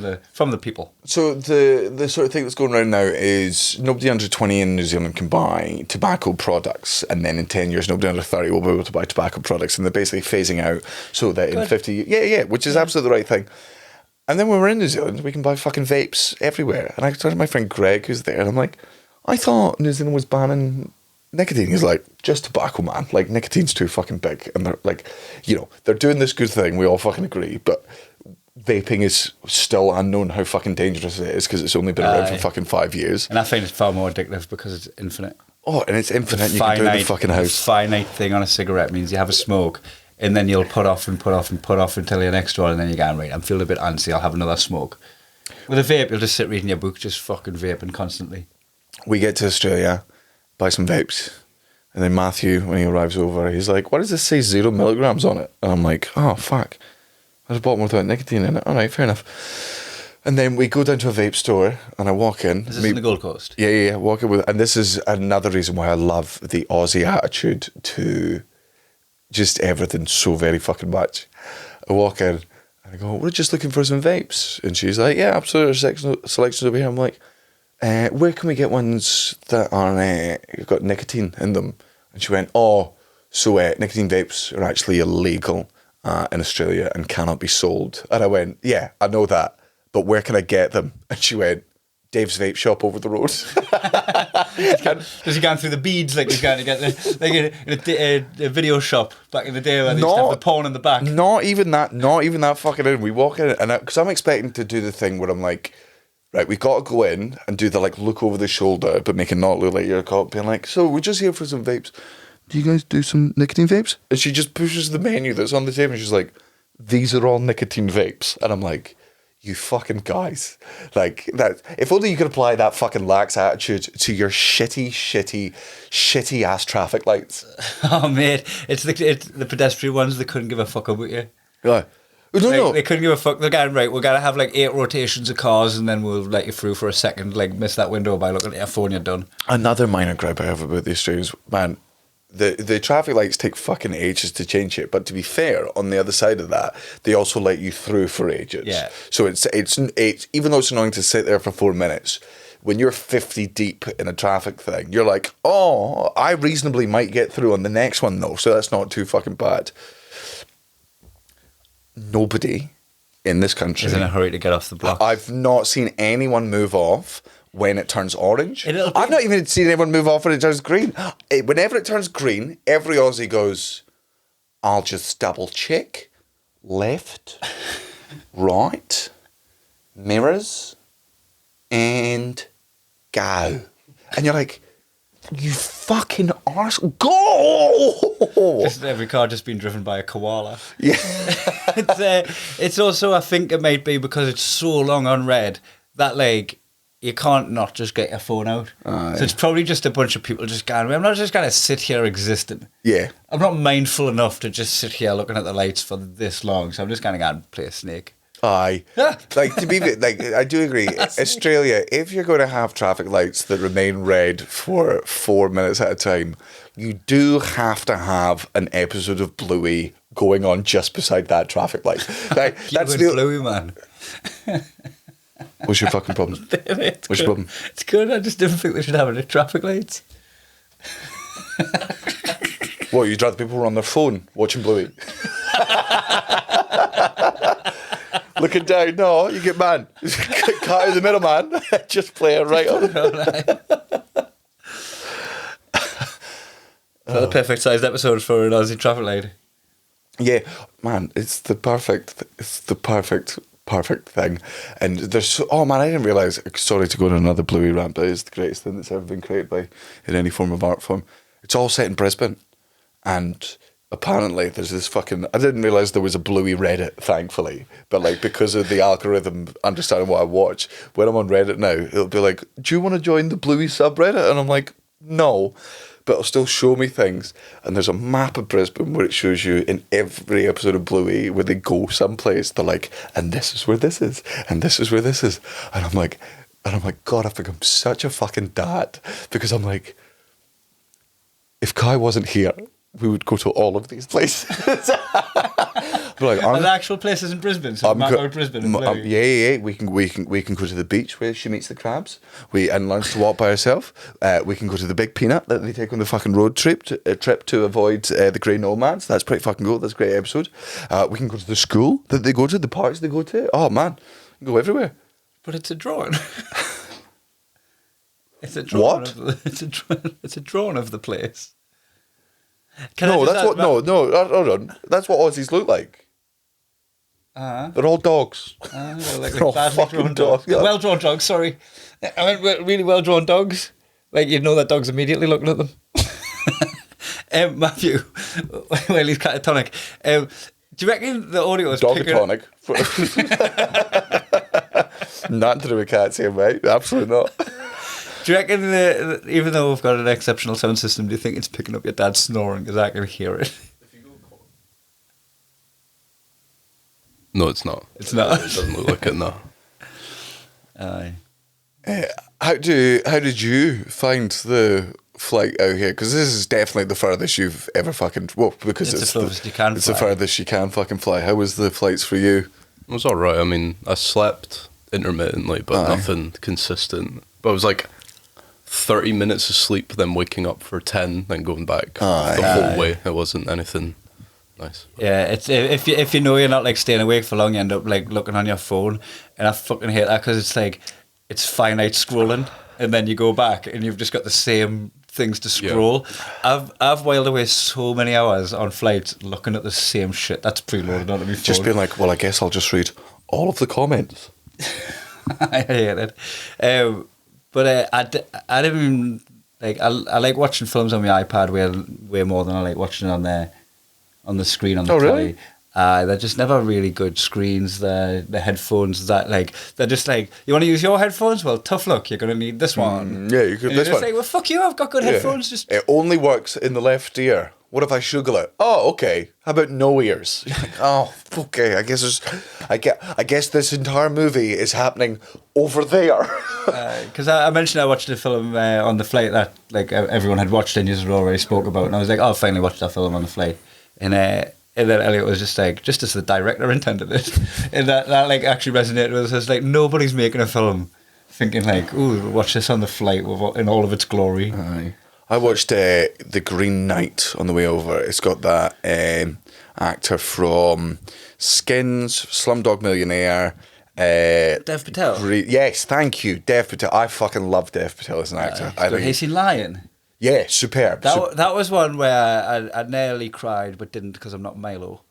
the people. So the sort of thing that's going around now is nobody under 20 in New Zealand can buy tobacco products, and then in 10 years nobody under 30 will be able to buy tobacco products, and they're basically phasing out so that in 50 years, which is absolutely the right thing. And then when we're in New Zealand, we can buy fucking vapes everywhere. And I turned to my friend Greg, who's there, and I'm like, I thought New Zealand was banning nicotine. He's like, just tobacco, man. Like, nicotine's too fucking big. And they're like, they're doing this good thing. We all fucking agree. But vaping is still unknown how fucking dangerous it is because it's only been around for fucking 5 years. And I find it far more addictive because it's infinite. Oh, and it's infinite. You can do it in the fucking house. Finite thing on a cigarette means you have a smoke, and then you'll put off until your next one, and then you go, right, I'm feeling a bit antsy, I'll have another smoke. With a vape, you'll just sit reading your book, just fucking vaping constantly. We get to Australia, buy some vapes, and then Matthew, when he arrives over, he's like, "What does this say? 0 milligrams on it?" And I'm like, "Oh fuck, I just bought one without nicotine in it. All right, fair enough." And then we go down to a vape store, and I walk in. Is this in the Gold Coast? Yeah. Walk in with, and this is another reason why I love the Aussie attitude to just everything so very fucking much. I walk in, and I go, "We're just looking for some vapes," and she's like, "Yeah, absolutely. Selections over here." I'm like, "Where can we get ones that are got nicotine in them?" And she went, "Oh, so nicotine vapes are actually illegal in Australia and cannot be sold." And I went, "Yeah, I know that. But where can I get them?" And she went, "Dave's Vape Shop over the road." Does he go through the beads like he's going to get a video shop back in the day where they used to have the porn in the back? Not even that fucking in. We walk in, and because I'm expecting to do the thing where I'm like, right, we got to go in and do the like look over the shoulder, but make it not look like you're a cop, being like, "So we're just here for some vapes. Do you guys do some nicotine vapes?" And she just pushes the menu that's on the table, and she's like, "These are all nicotine vapes," and I'm like, "You fucking guys, like that. If only you could apply that fucking lax attitude to your shitty ass traffic lights." Oh mate, it's the pedestrian ones that couldn't give a fuck about you. Yeah, no. They couldn't give a fuck. They're going, right, we're gonna have like 8 rotations of cars, and then we'll let you through for a second. Like miss that window by looking at your phone. You're done. Another minor gripe I have about the Australians, man. The traffic lights take fucking ages to change it, but to be fair, on the other side of that, they also let you through for ages. Yeah. So it's even though it's annoying to sit there for 4 minutes, when you're 50 deep in a traffic thing, you're like, "Oh, I reasonably might get through on the next one though, so that's not too fucking bad." Nobody in this country is in a hurry to get off the block. I've not seen anyone move off when it turns orange. It'll be- I've not even seen anyone move off when it turns green. Whenever it turns green, every Aussie goes, "I'll just double check. Left, right, mirrors, and go." And you're like, "You fucking arse, go!" Just every car just being driven by a koala. Yeah. It's also, I think it might be because it's so long on red that like you can't not just get your phone out. So it's probably just a bunch of people just going, "I'm not just going to sit here existing. Yeah. I'm not mindful enough to just sit here looking at the lights for this long, so I'm just going to go and play a snake." Aye. Like, to be like, I do agree. Australia, if you're going to have traffic lights that remain red for 4 minutes at a time, you do have to have an episode of Bluey going on just beside that traffic light. Like, that's the Bluey, man. What's your fucking problem? What's your problem? It's good. I just didn't think they should have any traffic lights. What, you'd rather people were on their phone watching Bluey? Looking down, no, you get man. Cut out the middle, man. Just play it right on. The perfect sized episode for an Aussie traffic light. Yeah, man, it's the perfect thing. And there's oh man, I didn't realise, sorry to go on another Bluey rant, but it's the greatest thing that's ever been created by in any form of art form. It's all set in Brisbane, and apparently there's this fucking, I didn't realise there was a Bluey Reddit, thankfully, but like because of the algorithm understanding what I watch, when I'm on Reddit now, it'll be like, "Do you want to join the Bluey subreddit?" And I'm like, "No," but it'll still show me things. And there's a map of Brisbane where it shows you in every episode of Bluey where they go someplace, they're like, "And this is where this is, and this is where this is." And I'm like, God, I've become such a fucking dad, because I'm like, if Kai wasn't here, we would go to all of these places. Like, and the actual places in Brisbane, so Map out Brisbane and Bluey. Yeah. We can go to the beach where she meets the crabs. And learns to walk by herself. We can go to the Big Peanut that they take on the fucking road trip to avoid the grey nomads. That's pretty fucking cool. That's a great episode. We can go to the school that they go to, the parks they go to. Oh man, you can go everywhere. But it's a drawing. It's a drawing. What? It's a drawing of the place. Hold on. That's what Aussies look like. They're all dogs. Like They're all fucking dogs. Yeah. Well-drawn dogs, sorry. I meant really well-drawn dogs. Like, you'd know that dog's immediately looking at them. Matthew, well, he's catatonic. Do you reckon the audio is picking up? Dogatonic. Nothing to do with cats here, mate. Absolutely not. Do you reckon even though we've got an exceptional sound system, do you think it's picking up your dad snoring because I can hear it? No, it's not. It's not. It doesn't look like it, no. Aye. How did you find the flight out here? Because this is definitely the furthest you've ever fucking... Well, because It's the furthest you can It's fly. the furthest you can fucking fly. How was the flights for you? It was alright. I mean, I slept intermittently, but nothing consistent. But it was like 30 minutes of sleep, then waking up for 10, then going back the whole way. It wasn't anything nice. Yeah, it's if you know you're not like staying awake for long, you end up like looking on your phone, and I fucking hate that because it's like it's finite scrolling, and then you go back and you've just got the same things to scroll. Yeah. I've whiled away so many hours on flights looking at the same shit that's preloaded onto my phone. Just being like, well, I guess I'll just read all of the comments. I hate it. But I didn't even like. I like watching films on my iPad way more than I like watching it on the screen on the telly. Really? They're just never really good screens. The headphones they're just like, you want to use your headphones? Well, tough luck. You're going to need this one. Yeah, you could. And you're This just one. like, well, fuck you. I've got good headphones. Just It only works in the left ear. What if I sugar it? Oh, okay. How about no ears? You're like, oh, okay. I guess this entire movie is happening over there. because I mentioned I watched a film on the flight that like everyone had watched and you already spoke about, and I was like, oh, I finally watched that film on the flight, and then Elliot was just like, just as the director intended it, and that like actually resonated with us. It's like nobody's making a film thinking like, ooh, we'll watch this on the flight in all of its glory. Aye. I watched The Green Knight on the way over. It's got that actor from Skins, Slumdog Millionaire. Dev Patel. Yes, thank you, Dev Patel. I fucking love Dev Patel as an actor. I Have think you seen Lion? yeah, superb. That was one where I nearly cried but didn't because I'm not Milo.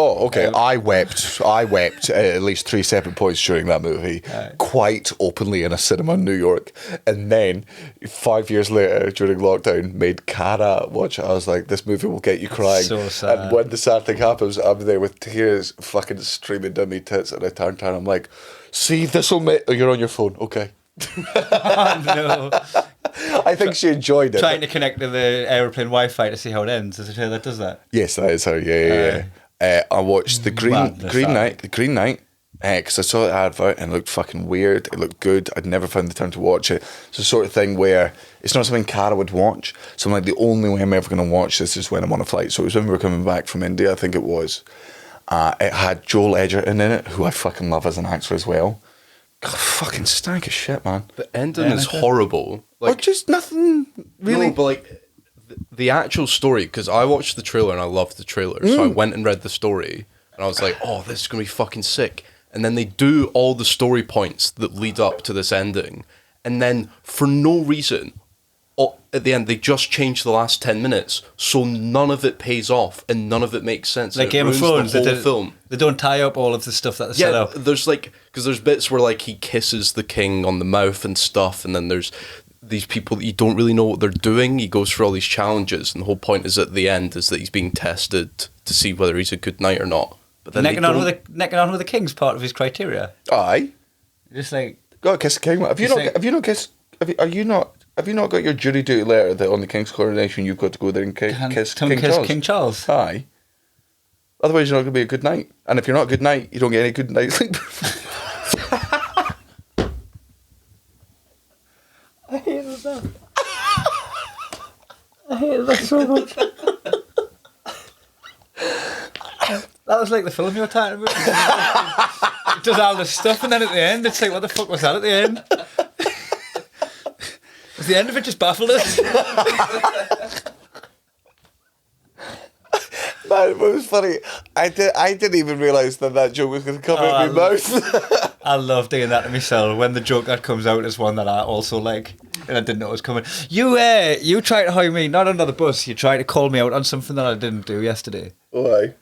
Oh, okay. I wept at least 3 separate points during that movie, quite openly in a cinema in New York. And then 5 years later, during lockdown, made Cara watch it. I was like, this movie will get you crying. So sad. And when the sad thing happens, I'm there with tears fucking streaming down my tits, and I turn to her and I'm like, see, this'll make... Oh, you're on your phone. Okay. Oh, no. I think she enjoyed it. Trying to connect to the aeroplane Wi-Fi to see how it ends. Is it her that does that? Yes, that is her. Yeah. I watched the Green Knight, because I saw the advert and it looked fucking weird. It looked good. I'd never found the time to watch it. It's the sort of thing where it's not something Cara would watch. So I'm like, the only way I'm ever going to watch this is when I'm on a flight. So it was when we were coming back from India, I think it was. It had Joel Edgerton in it, who I fucking love as an actor as well. God, fucking stank of shit, man. The ending is horrible. Or just nothing really. No, but like the actual story, because I watched the trailer and I loved the trailer, so I went and read the story and I was like, oh, this is gonna be fucking sick. And then they do all the story points that lead up to this ending, and then for no reason, at the end they just change the last 10 minutes, so none of it pays off and none of it makes sense. Like Game of Thrones, the whole film. They don't tie up all of the stuff that they set up. There's like, because there's bits where like he kisses the king on the mouth and stuff, and then there's these people that you don't really know what they're doing. He goes through all these challenges, and the whole point is at the end is that he's being tested to see whether he's a good knight or not. But then necking on with the king's part of his criteria. Aye. Just like, Go kiss the king. Have you not got your jury duty letter that on the king's coronation you've got to go there and kiss King Charles? Aye. Otherwise you're not going to be a good knight. And if you're not a good knight, you don't get any good night sleep. I hated that. I hated that so much. That was like the film you were talking about. It does all this stuff, and then at the end, it's like, what the fuck was that at the end? Was the end of it just baffled us? Man, it was funny. I didn't even realise that joke was going to come out of my mouth. I love doing that to myself when the joke that comes out is one that I also like, and I didn't know it was coming. You tried to hire me, not under the bus. You tried to call me out on something that I didn't do yesterday. Why?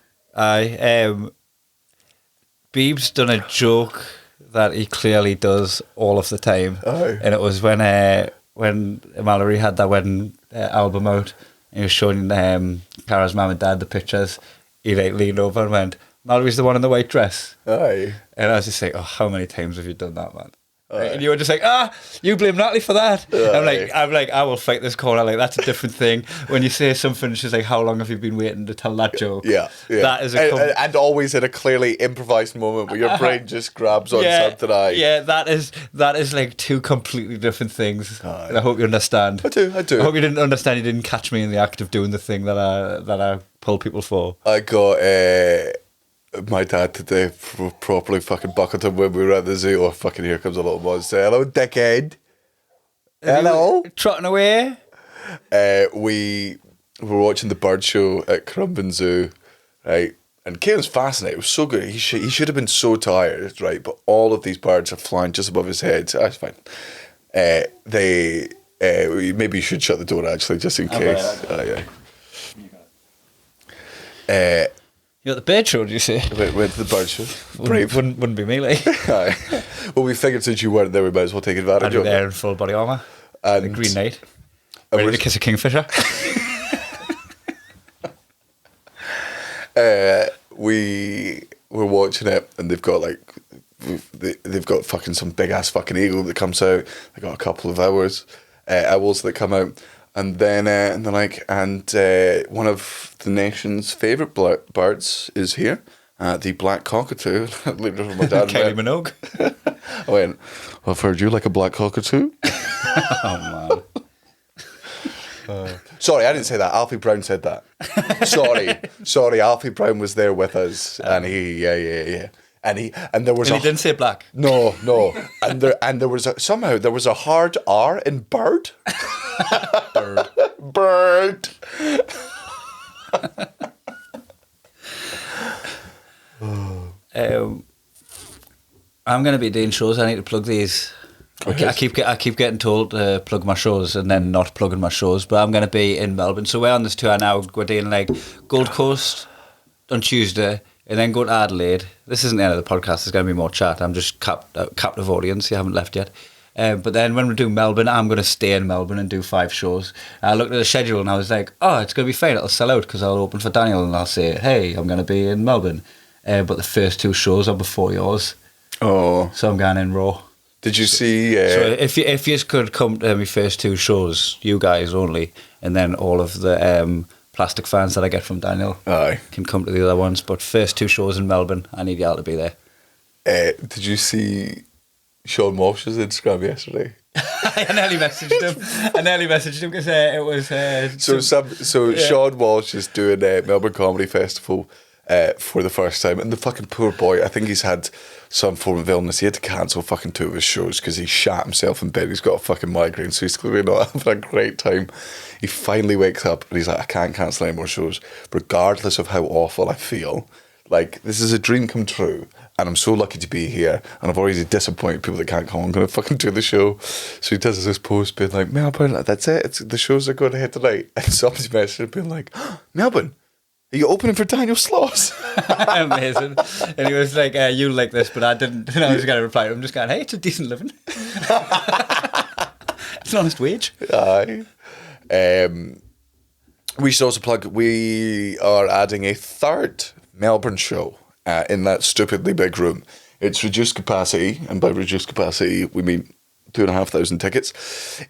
Beeb's done a joke that he clearly does all of the time, and it was when when Mallory had that wedding album out, and he was showing Cara's mum and dad the pictures, he like leaned over and went, Mallory's the one in the white dress. Aye. And I was just like, oh, how many times have you done that, man? And you were just like, you blame Natalie for that. I'm like, I will fight this corner. Like, that's a different thing. When you say something, she's like, how long have you been waiting to tell that joke? Yeah. That is and always in a clearly improvised moment where your brain just grabs on something. Yeah, that is like two completely different things. And I hope you understand. I do. I hope you didn't understand. You didn't catch me in the act of doing the thing that I pull people for. I got my dad today properly fucking buckled him when we were at the zoo. Oh, fucking here comes a little monster. Hello, dickhead. Hello. Trotting away. We were watching the bird show at Currumbin Zoo, right? And Caelan's fascinated. It was so good. He should have been so tired, right? But all of these birds are flying just above his head. So that's fine. Maybe you should shut the door actually, just in case. You got the bird show, did you say? Went to the bird show. Brave. Wouldn't be me, like. Well, we figured since you weren't there, we might as well take advantage I'd be of it. there in full body armour. And the Green Knight. Ready to kiss a kingfisher. We were watching it, and they've got fucking some big ass fucking eagle that comes out. They got a couple of owls that come out. And then and they're like, one of the nation's favourite birds is here, the black cockatoo. Leave it for my dad. Kylie Minogue. I went, well, I've heard you like a black cockatoo. Oh, man. Sorry, I didn't say that. Alfie Brown said that. Sorry. Alfie Brown was there with us, and he, yeah. And he didn't say black. No. And there was a hard R in bird. Bird. I'm going to be doing shows. I need to plug these. I keep getting told to plug my shows and then not plugging my shows. But I'm going to be in Melbourne. So we're on this tour now. We're doing like Gold Coast on Tuesday. And then go to Adelaide. This isn't the end of the podcast. There's going to be more chat. I'm just captive audience. You haven't left yet. But then when we do Melbourne, I'm going to stay in Melbourne and do 5 shows. I looked at the schedule and I was like, oh, it's going to be fine. It'll sell out because I'll open for Daniel and I'll say, hey, I'm going to be in Melbourne. But the first 2 shows are before yours. Oh. So I'm going in raw. Did you see... So if you could come to my first 2 shows, you guys only, and then all of the... plastic fans that I get from Daniel can come to the other ones, but first 2 shows in Melbourne, I need y'all to be there. Did you see Sean Walsh's Instagram yesterday? I nearly messaged him because it was... Sean Walsh is doing a Melbourne Comedy Festival for the first time, and the fucking poor boy, I think he's had some form of illness. He had to cancel fucking 2 of his shows because he shat himself in bed. He's got a fucking migraine, so he's clearly not having a great time. He finally wakes up and he's like, I can't cancel any more shows, regardless of how awful I feel. Like, this is a dream come true, and I'm so lucky to be here, and I've already disappointed people that can't come. I'm going to fucking do the show. So he does this post being like, Melbourne, that's it. The shows are going ahead tonight. And somebody's messaging being like, Melbourne, are you opening for Daniel Sloss? Amazing. And he was like, you like this, but I didn't. And I was going to reply to him, just going, hey, it's a decent living. It's an honest wage. Aye. We should also plug, we are adding a 3rd Melbourne show in that stupidly big room. It's reduced capacity, and by reduced capacity, we mean 2,500 tickets.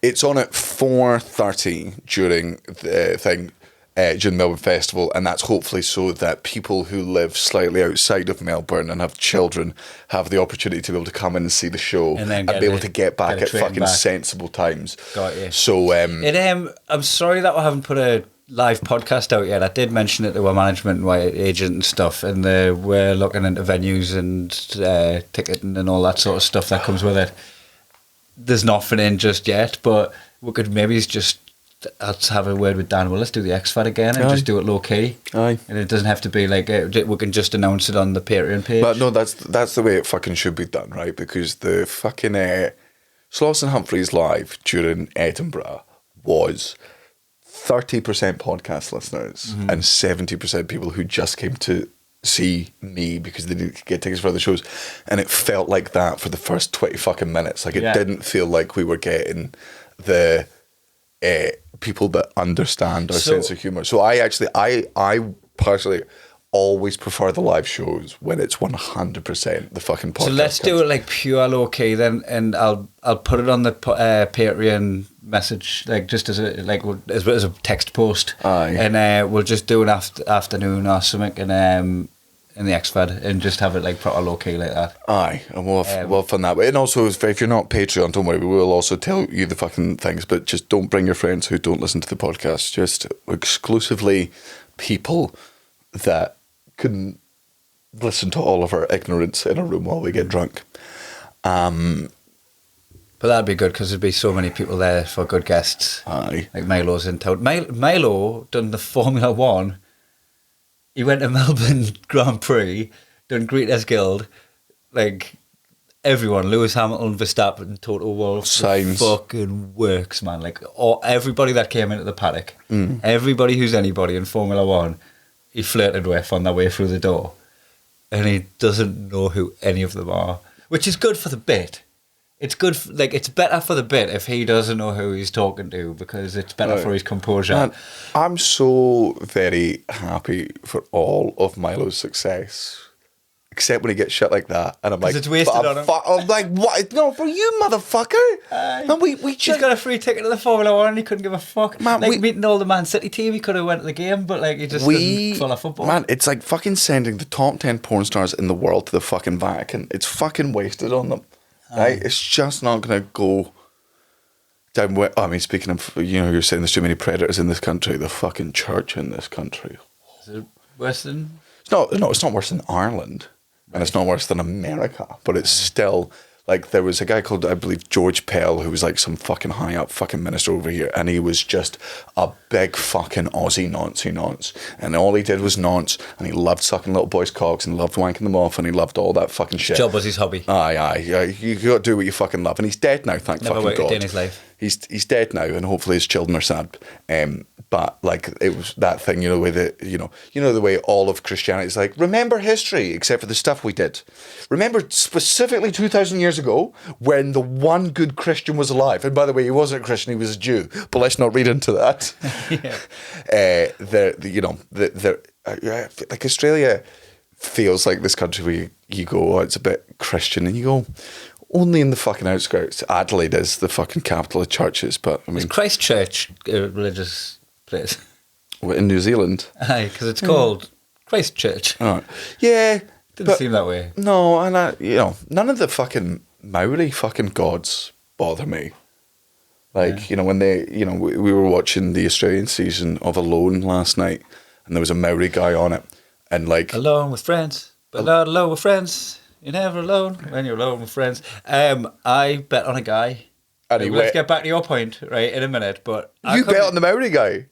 It's on at 4:30 during the thing. During the Melbourne Festival, and that's hopefully so that people who live slightly outside of Melbourne and have children have the opportunity to be able to come in and see the show and be able to get back at fucking sensible times. Got you. So, I'm sorry that we haven't put a live podcast out yet. I did mention it to our management and our agent and stuff, and we're looking into venues and ticketing and all that sort of stuff that comes with it. There's nothing in just yet, but we could maybe just... I'll have a word with Dan. Well, let's do the X-Fat again and just do it low key. Aye. And it doesn't have to be like we can just announce it on the Patreon page. But no, that's the way it fucking should be done, right? Because the fucking Sloss and Humphreys live during Edinburgh was 30% podcast listeners and 70% people who just came to see me because they didn't get tickets for other shows, and it felt like that for the first 20 fucking minutes. Like, it didn't feel like we were getting the people that understand our sense of humor. So I personally always prefer the live shows when it's 100% the fucking podcast. So let's do it like pure low key then, and I'll put it on the Patreon message, like just as a text post. Aye. And we'll just do an afternoon or something in the X-Fed and just have it like proper low key like that. Aye, and we'll have fun that way. And also, if you're not Patreon, don't worry, we will also tell you the fucking things, but just don't bring your friends who don't listen to the podcast. Just exclusively people that can listen to all of our ignorance in a room while we get drunk. But that'd be good because there'd be so many people there for good guests. Aye. Like Milo's in town. Milo done the Formula One. He went to Melbourne Grand Prix, done Greeters Guild, like everyone, Lewis Hamilton, Verstappen, Toto Wolff, Sainz. fucking works, man. Like everybody that came into the paddock, everybody who's anybody in Formula One, he flirted with on their way through the door, and he doesn't know who any of them are, which is good for the bit. It's good, it's better for the bit if he doesn't know who he's talking to, because it's better for his composure. Man, I'm so very happy for all of Milo's success, except when he gets shit like that, and I'm like, it's wasted on him. I'm like, what? No, for you, motherfucker. Man, we He's just got a free ticket to the Formula One and he couldn't give a fuck. Man, meeting all the Man City team, he could have went to the game, but he just didn't follow football. Man, it's like fucking sending the top 10 porn stars in the world to the fucking Vatican. It's fucking wasted on them. Right? It's just not going to go down where... I mean, speaking of, you're saying there's too many predators in this country. The fucking church in this country. Is it worse than... No, it's not worse than Ireland. And it's not worse than America. But it's still... Like, there was a guy called, I believe, George Pell, who was like some fucking high-up fucking minister over here, and he was just a big fucking Aussie nonce. And all he did was nonce, and he loved sucking little boys' cocks, and loved wanking them off, and he loved all that fucking shit. His job was his hobby. Aye. You got to do what you fucking love. And he's dead now, thank Never fucking worked God. a day in his life. He's dead now, and hopefully his children are sad. But like, it was that thing, the way that the way all of Christianity is like, remember history, except for the stuff we did. Remember specifically 2,000 years ago when the one good Christian was alive. And by the way, he wasn't a Christian; he was a Jew. But let's not read into that. Like Australia feels like this country where you go, oh, it's a bit Christian, and you go, only in the fucking outskirts. Adelaide is the fucking capital of churches, but I mean, Is Christchurch a religious place? In New Zealand. Aye, because it's called Christchurch. Oh, yeah. Didn't seem that way. No, and none of the fucking Maori fucking gods bother me. Like, when we were watching the Australian season of Alone last night, and there was a Maori guy on it, and like... Alone with friends, but not alone with friends. You're never alone when you're alone with friends. I bet on a guy. Let's get back to your point, right, in a minute, but... You bet on the Maori guy?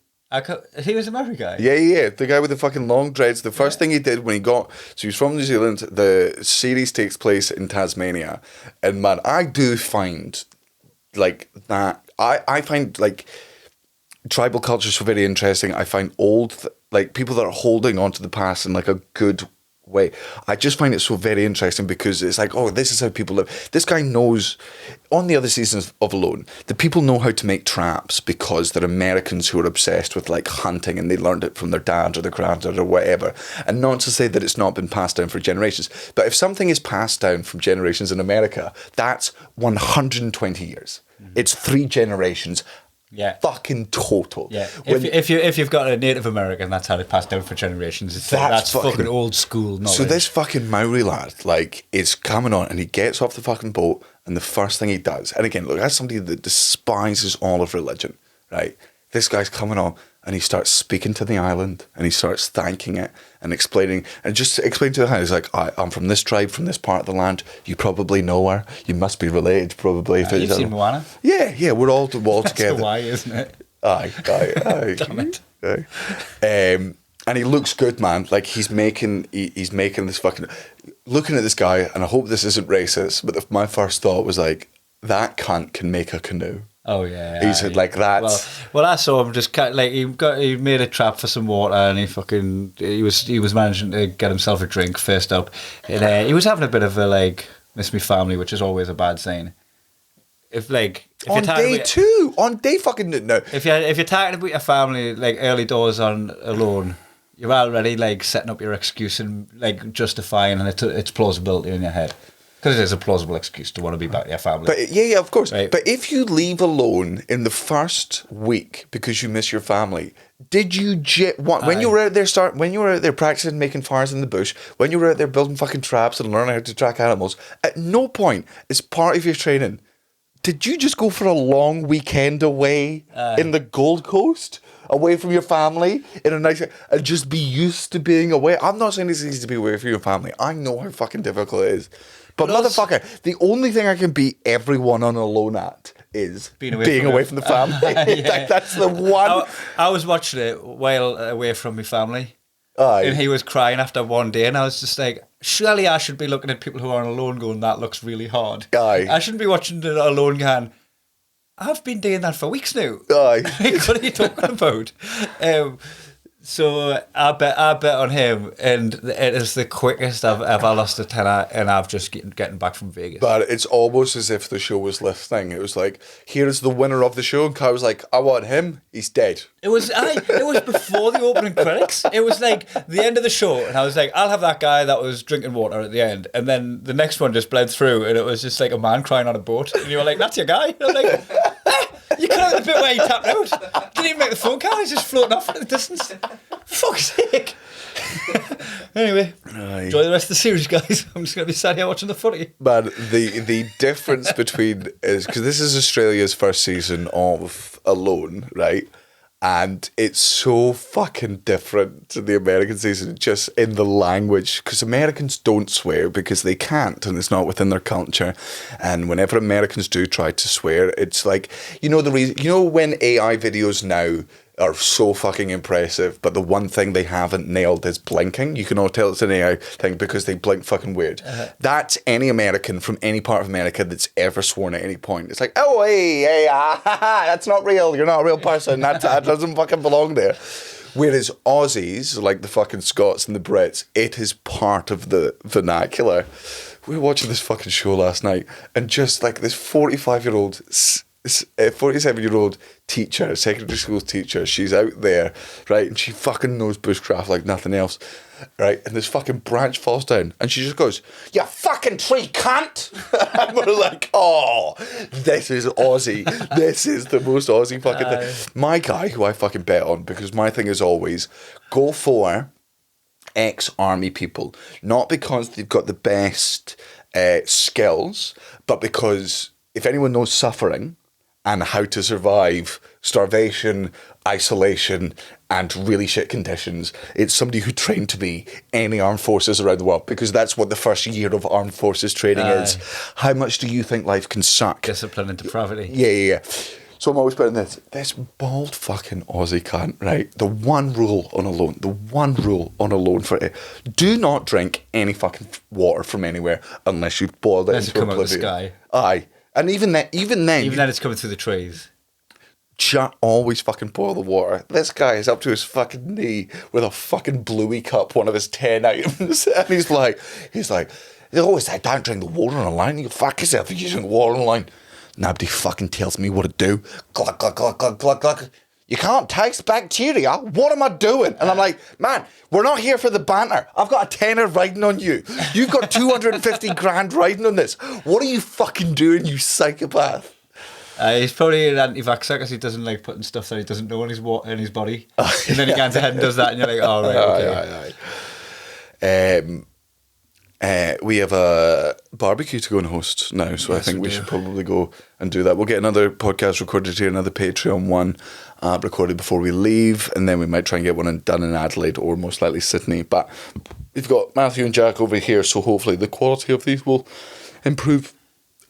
He was a Maori guy? Yeah. The guy with the fucking long dreads. The first thing he did when he got... So he's from New Zealand. The series takes place in Tasmania. And man, I do find like that... I find like tribal culture so very interesting. I find people that are holding on to the past in like a good way. I just find it so very interesting because it's like, oh, this is how people live. This guy knows, on the other seasons of Alone, the people know how to make traps because they're Americans who are obsessed with like hunting, and they learned it from their dad or their granddad or whatever. And not to say that it's not been passed down for generations, but if something is passed down from generations in America, that's 120 years. It's 3 generations. Yeah. Fucking total. Yeah. If you've got a Native American, that's how they passed down for generations. That's fucking old school knowledge. So this fucking Maori lad, like, is coming on, and he gets off the fucking boat, and the first thing he does, and again, look, that's somebody that despises all of religion, right? This guy's coming on, and he starts speaking to the island, and he starts thanking it, and explaining to the island, he's like, I'm from this tribe, from this part of the land, you probably know her, you must be related, probably. You've seen Moana? Yeah, we're all together. That's Hawaii, isn't it? Aye. Damn it. Aye. And he looks good, man. Like, he's making this fucking... Looking at this guy, and I hope this isn't racist, but my first thought was like, that cunt can make a canoe. Oh yeah, he's like that. Well, I saw him just he made a trap for some water, and he was managing to get himself a drink first up, and he was having a bit of a like miss me family, which is always a bad sign. if you're On talking day about, 2, on day fucking no. if you're talking about your family like early doors on alone, you're already like setting up your excuse and like justifying and its plausibility in your head. Because it is a plausible excuse to want to be back with your family. But yeah, of course. Right. But if you leave alone in the first week because you miss your family, did you when you were out there when you were out there practicing making fires in the bush, when you were out there building fucking traps and learning how to track animals, at no point as part of your training did you just go for a long weekend away in the Gold Coast? Away from your family in a nice and just be used to being away. I'm not saying it's easy to be away from your family. I know how fucking difficult it is. But motherfucker, the only thing I can beat everyone on alone at is being away from the family. Yeah. That's the one. I was watching it while away from my family. Aye. And he was crying after one day, and I was just like, surely I should be looking at people who are alone going, that looks really hard. Aye. I shouldn't be watching it alone going, I've been doing that for weeks now. Aye. Like, what are you talking about? So I bet on him, and it is the quickest I've ever lost a tenner, and I've just getting back from Vegas. But it's almost as if the show was listening. It was like, here is the winner of the show, and Kai was like, I want him. He's dead. It was before the opening credits. It was like the end of the show, and I was like, I'll have that guy that was drinking water at the end, and then the next one just bled through, and it was just like a man crying on a boat, and you were like, that's your guy. And I was like, you cut out the bit where he tapped out. Didn't even make the phone call. He's just floating off in the distance. For fuck's sake. Anyway, enjoy the rest of the series, guys. I'm just going to be sat here watching the footy. But the difference between is because this is Australia's first season of Alone, right? And it's so fucking different to the American season, just in the language. Because Americans don't swear because they can't, and it's not within their culture. And whenever Americans do try to swear, it's like, the reason, when AI videos now are so fucking impressive, but the one thing they haven't nailed is blinking. You can all tell it's an AI thing because they blink fucking weird. That's any American from any part of America that's ever sworn at any point. It's like, oh, hey, that's not real. You're not a real person. That doesn't fucking belong there. Whereas Aussies, like the fucking Scots and the Brits, it is part of the vernacular. We were watching this fucking show last night, and just like this 47-year-old teacher, secondary school teacher, she's out there, right, and she fucking knows bushcraft like nothing else, right, and this fucking branch falls down, and she just goes, "You fucking tree cunt!" And we're like, oh, this is Aussie. This is the most Aussie fucking thing. My guy, who I fucking bet on, because my thing is always, go for ex-army people, not because they've got the best skills, but because if anyone knows suffering and how to survive starvation, isolation, and really shit conditions, it's somebody who trained to be any armed forces around the world, because that's what the first year of armed forces training is. How much do you think life can suck? Discipline and depravity. Yeah. So I'm always putting this bald fucking Aussie cunt, right? The one rule on Alone for it: do not drink any fucking water from anywhere unless you've boiled it into oblivion. Out of the sky. Aye. And even then it's coming through the trees. Always fucking boil the water. This guy is up to his fucking knee with a fucking Bluey cup, one of his 10 items, and he's like, they always say, don't drink the water on the line. You fuck yourself if you drink water on the line. Nobody fucking tells me what to do. Glug, glug, glug, glug, glug, glug. You can't taste bacteria. What am I doing? And I'm like, man, we're not here for the banter. I've got a tenner riding on you. You've got 250 grand riding on this. What are you fucking doing, you psychopath? He's probably an anti-vaxxer because he doesn't like putting stuff that he doesn't know in his body. And then he goes ahead and does that, and you're like, oh, right, okay. We have a barbecue to go and host now, so yes, I think we should probably go and do that. We'll get another podcast recorded here, another Patreon one recorded before we leave, and then we might try and get one done in Adelaide or most likely Sydney. But we've got Matthew and Jack over here, so hopefully the quality of these will improve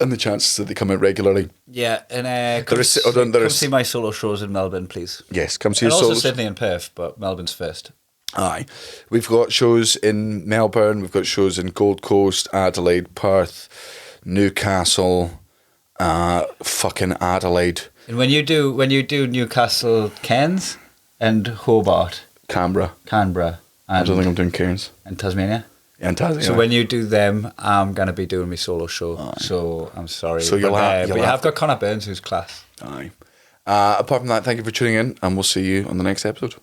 and the chances that they come out regularly. Yeah, and come see my solo shows in Melbourne, please. Yes, come see your solos. Also Sydney and Perth, but Melbourne's first. Aye. We've got shows in Melbourne, we've got shows in Gold Coast, Adelaide, Perth, Newcastle, fucking Adelaide. And when you do Newcastle, Cairns and Hobart. Canberra. And, I don't think I'm doing Cairns. And Tasmania? And Tassie, So when you do them, I'm going to be doing my solo show. So I'm sorry. So you'll have- but you have got Connor Burns, who's class. Aye. Apart from that, thank you for tuning in, and we'll see you on the next episode.